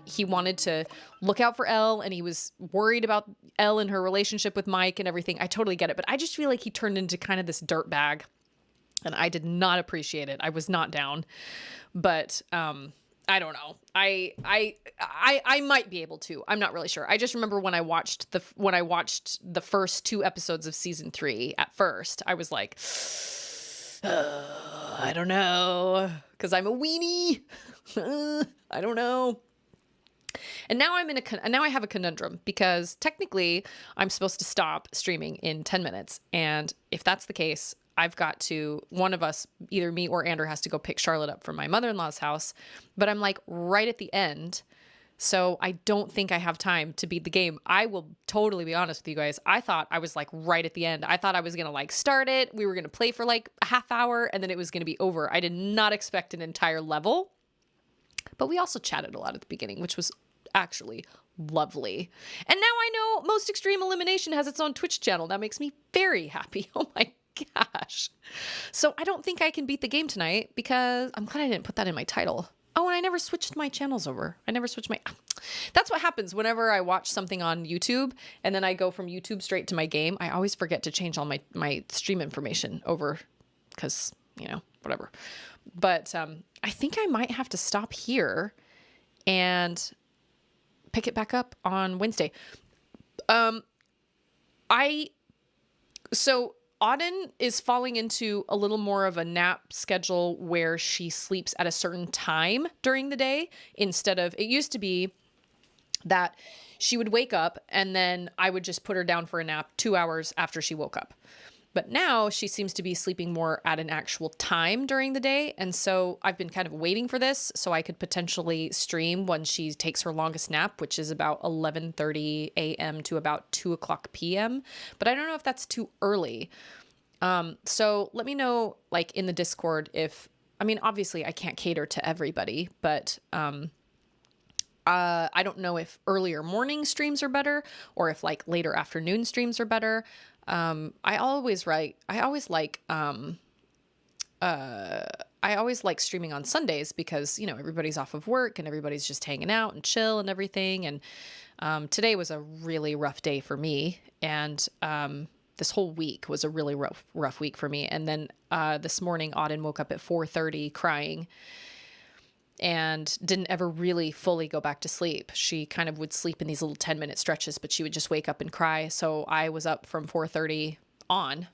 he wanted to look out for Elle, and he was worried about Elle and her relationship with Mike and everything. I totally get it. But I just feel like he turned into kind of this dirtbag, and I did not appreciate it. I was not down. But, I don't know. I might be able to. I'm not really sure. I just remember when I watched the first 2 episodes of season 3 at first, I was like, I don't know, because I'm a weenie. I don't know. And now now I have a conundrum, because technically I'm supposed to stop streaming in 10 minutes. And if that's the case, I've got to, one of us, either me or Andrew, has to go pick Charlotte up from my mother-in-law's house. But I'm like right at the end. So I don't think I have time to beat the game. I will totally be honest with you guys. I thought I was like right at the end. I thought I was going to like start it. We were going to play for like a half hour and then it was going to be over. I did not expect an entire level. But we also chatted a lot at the beginning, which was actually lovely. And now I know Most Extreme Elimination has its own Twitch channel. That makes me very happy. Oh my gosh. So I don't think I can beat the game tonight, because I'm glad I didn't put that in my title. Oh, and I never switched my channels over. That's what happens whenever I watch something on YouTube and then I go from YouTube straight to my game. I always forget to change all my stream information over, because, whatever. But I think I might have to stop here and pick it back up on Wednesday. So Auden is falling into a little more of a nap schedule where she sleeps at a certain time during the day, instead of, it used to be that she would wake up and then I would just put her down for a nap 2 hours after she woke up. But now she seems to be sleeping more at an actual time during the day. And so I've been kind of waiting for this so I could potentially stream when she takes her longest nap, which is about 11:30 a.m. to about 2 o'clock p.m. But I don't know if that's too early. So let me know, like, in the Discord obviously I can't cater to everybody, but I don't know if earlier morning streams are better or if like later afternoon streams are better. I always like streaming on Sundays because, everybody's off of work and everybody's just hanging out and chill and everything. And, Today was a really rough day for me, and this whole week was a really rough week for me. And then this morning, Auden woke up at 4:30 crying and didn't ever really fully go back to sleep. She kind of would sleep in these little 10-minute stretches, but she would just wake up and cry. So I was up from 4:30 on,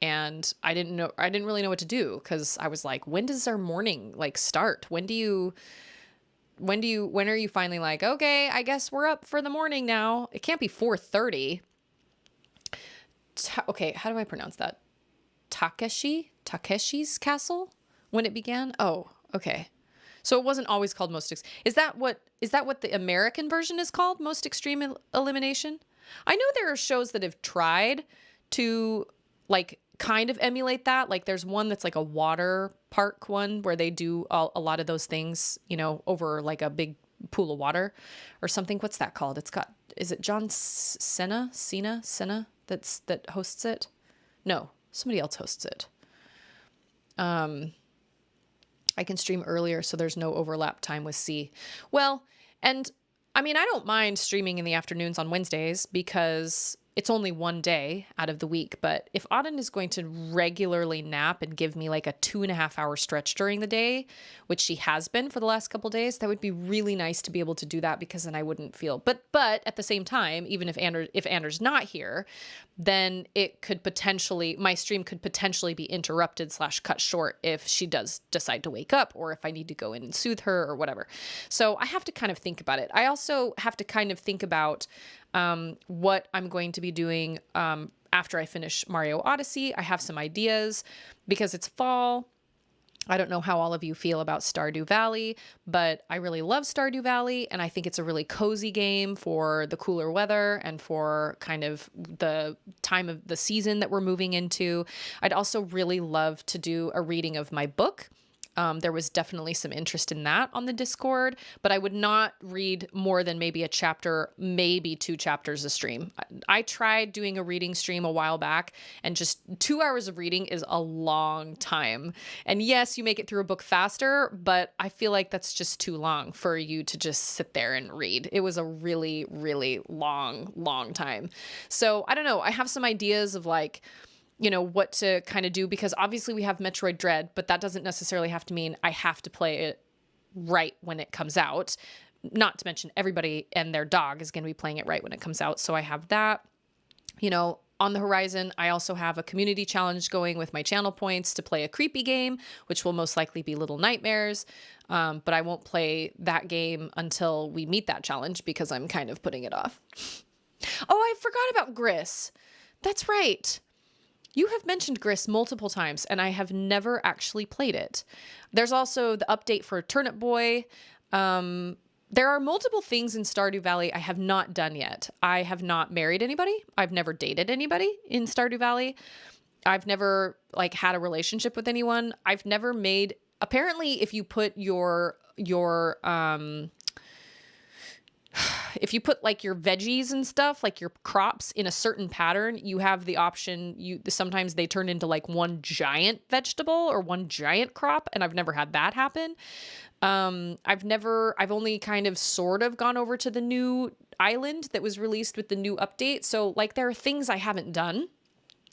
and I didn't really know what to do, because I was like, when does our morning like start? When are you finally like, okay, I guess we're up for the morning now? It can't be 4:30. Okay, how do I pronounce that? Takeshi's Castle, when it began? Oh, okay. So it wasn't always called is that what the American version is called? Most Extreme Elimination? I know there are shows that have tried to like kind of emulate that. Like there's one that's like a water park one where they do a lot of those things, you know, over like a big pool of water or something. What's that called? Is it John Cena that hosts it? No, somebody else hosts it. I can stream earlier, so there's no overlap time with C. Well, and I mean, I don't mind streaming in the afternoons on Wednesdays because it's only one day out of the week. But if Auden is going to regularly nap and give me like a 2.5-hour stretch during the day, which she has been for the last couple days, that would be really nice to be able to do that, because then I wouldn't feel. But at the same time, even if Anders not here, then my stream could potentially be interrupted / cut short if she does decide to wake up, or if I need to go in and soothe her or whatever. So I have to kind of think about it. I also have to kind of think about what I'm going to be doing after I finish Mario Odyssey. I have some ideas because it's fall. I don't know how all of you feel about Stardew Valley, but I really love Stardew Valley, and I think it's a really cozy game for the cooler weather and for kind of the time of the season that we're moving into. I'd also really love to do a reading of my book. There was definitely some interest in that on the Discord, but I would not read more than maybe a chapter, maybe 2 chapters a stream. I tried doing a reading stream a while back, and just 2 hours of reading is a long time. And yes, you make it through a book faster, but I feel like that's just too long for you to just sit there and read. It was a really, really long time. So I don't know. I have some ideas of like, you know, what to kind of do, because obviously we have Metroid Dread, but that doesn't necessarily have to mean I have to play it right when it comes out. Not to mention everybody and their dog is going to be playing it right when it comes out. So I have that, you know, on the horizon. I also have a community challenge going with my channel points to play a creepy game, which will most likely be Little Nightmares. But I won't play that game until we meet that challenge, because I'm kind of putting it off. Oh, I forgot about Gris. That's right. You have mentioned Gris multiple times, and I have never actually played it. There's also the update for Turnip Boy. There are multiple things in Stardew Valley I have not done yet. I have not married anybody. I've never dated anybody in Stardew Valley. I've never like had a relationship with anyone. I've never made. Apparently, if you put if you put like your veggies and stuff, like your crops in a certain pattern, you have the option. Sometimes they turn into like one giant vegetable or one giant crop. And I've never had that happen. I've only kind of sort of gone over to the new island that was released with the new update. So like there are things I haven't done.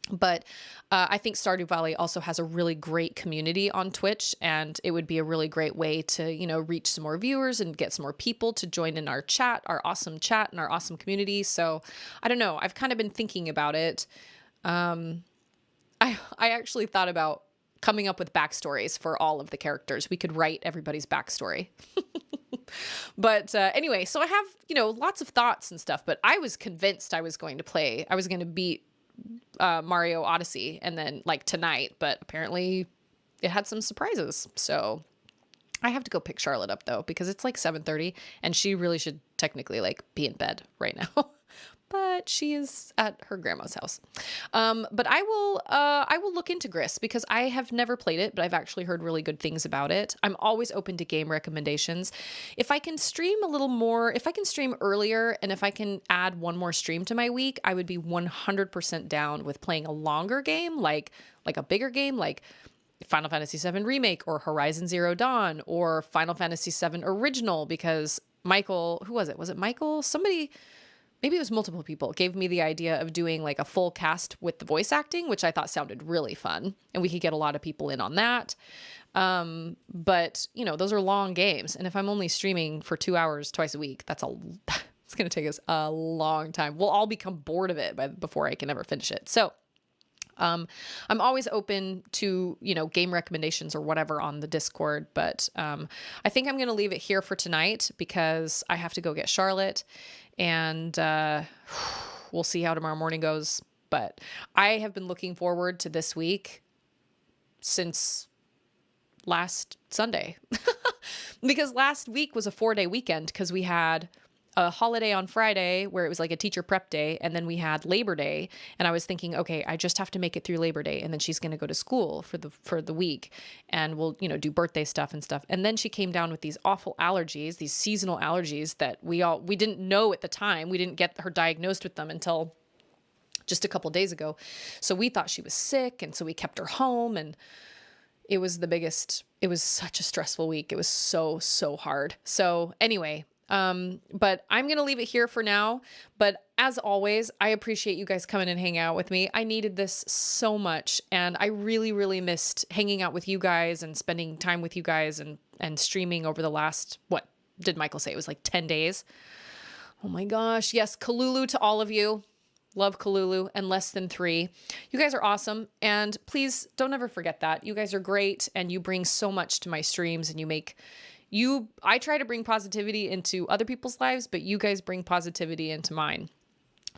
But I think Stardew Valley also has a really great community on Twitch, and it would be a really great way to, you know, reach some more viewers and get some more people to join in our chat, our awesome chat and our awesome community. So I don't know. I've kind of been thinking about it. I actually thought about coming up with backstories for all of the characters. We could write everybody's backstory. But anyway, so I have, you know, lots of thoughts and stuff, but I was convinced I was going to beat Mario Odyssey and then like tonight, but apparently it had some surprises. So I have to go pick Charlotte up though, because it's like 7:30 and she really should technically like be in bed right now. But she is at her grandma's house. But I will look into Gris, because I have never played it, but I've actually heard really good things about it. I'm always open to game recommendations. If I can stream a little more, if I can stream earlier, and if I can add one more stream to my week, I would be 100% down with playing a longer game, like a bigger game, like Final Fantasy VII Remake or Horizon Zero Dawn or Final Fantasy VII Original, because Michael, who was it? Was it Michael? Somebody, maybe it was multiple people, gave me the idea of doing like a full cast with the voice acting, which I thought sounded really fun. And we could get a lot of people in on that. But you know, those are long games. And if I'm only streaming for 2 hours twice a week, it's going to take us a long time. We'll all become bored of it before I can ever finish it. So, I'm always open to, you know, game recommendations or whatever on the Discord, but, I think I'm going to leave it here for tonight because I have to go get Charlotte and, we'll see how tomorrow morning goes. But I have been looking forward to this week since last Sunday because last week was a 4-day weekend because we had a holiday on Friday where it was like a teacher prep day. And then we had Labor Day. And I was thinking, okay, I just have to make it through Labor Day. And then she's going to go to school for the week and we'll, you know, do birthday stuff and stuff. And then she came down with these awful allergies, these seasonal allergies that we didn't know at the time. We didn't get her diagnosed with them until just a couple days ago. So we thought she was sick. And so we kept her home, and it was such a stressful week. It was so hard. So anyway, but I'm going to leave it here for now. But as always, I appreciate you guys coming and hanging out with me. I needed this so much, and I really, really missed hanging out with you guys and spending time with you guys and streaming over the last, what did Michael say? It was like 10 days. Oh my gosh. Yes. Kalulu to all of you. Love Kalulu and Less Than 3. You guys are awesome. And please don't ever forget that. You guys are great, and you bring so much to my streams, and I try to bring positivity into other people's lives, but you guys bring positivity into mine.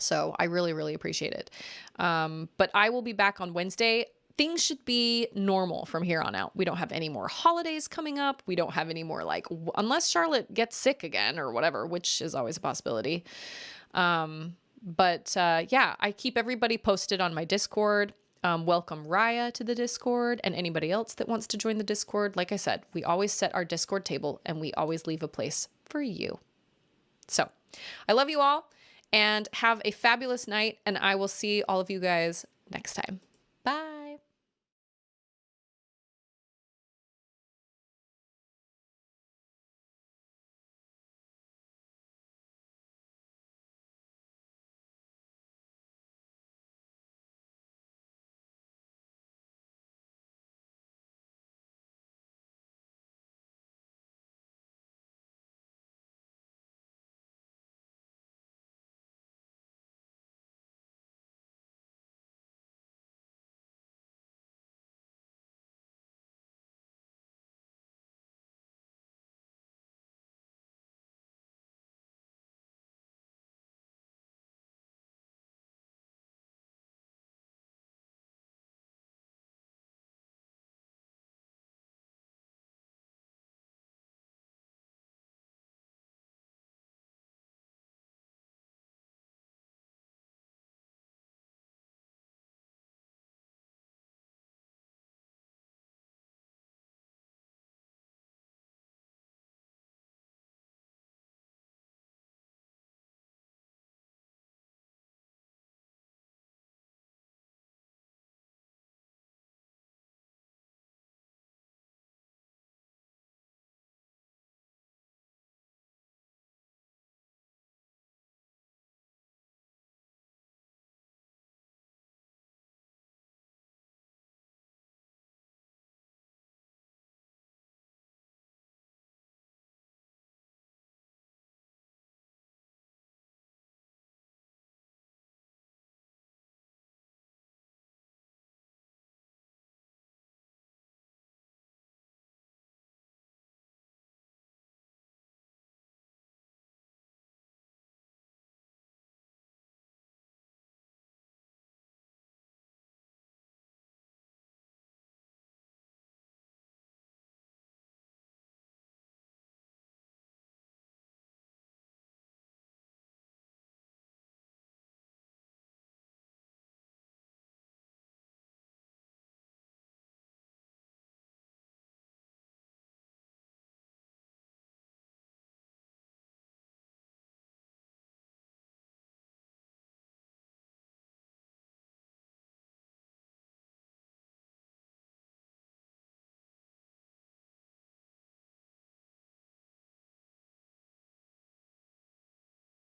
So I really, really appreciate it. But I will be back on Wednesday. Things should be normal from here on out. We don't have any more holidays coming up. We don't have any more unless Charlotte gets sick again or whatever, which is always a possibility. But yeah, I keep everybody posted on my Discord. Welcome Raya to the Discord and anybody else that wants to join the Discord. Like I said, we always set our Discord table and we always leave a place for you. So I love you all and have a fabulous night, and I will see all of you guys next time. Bye.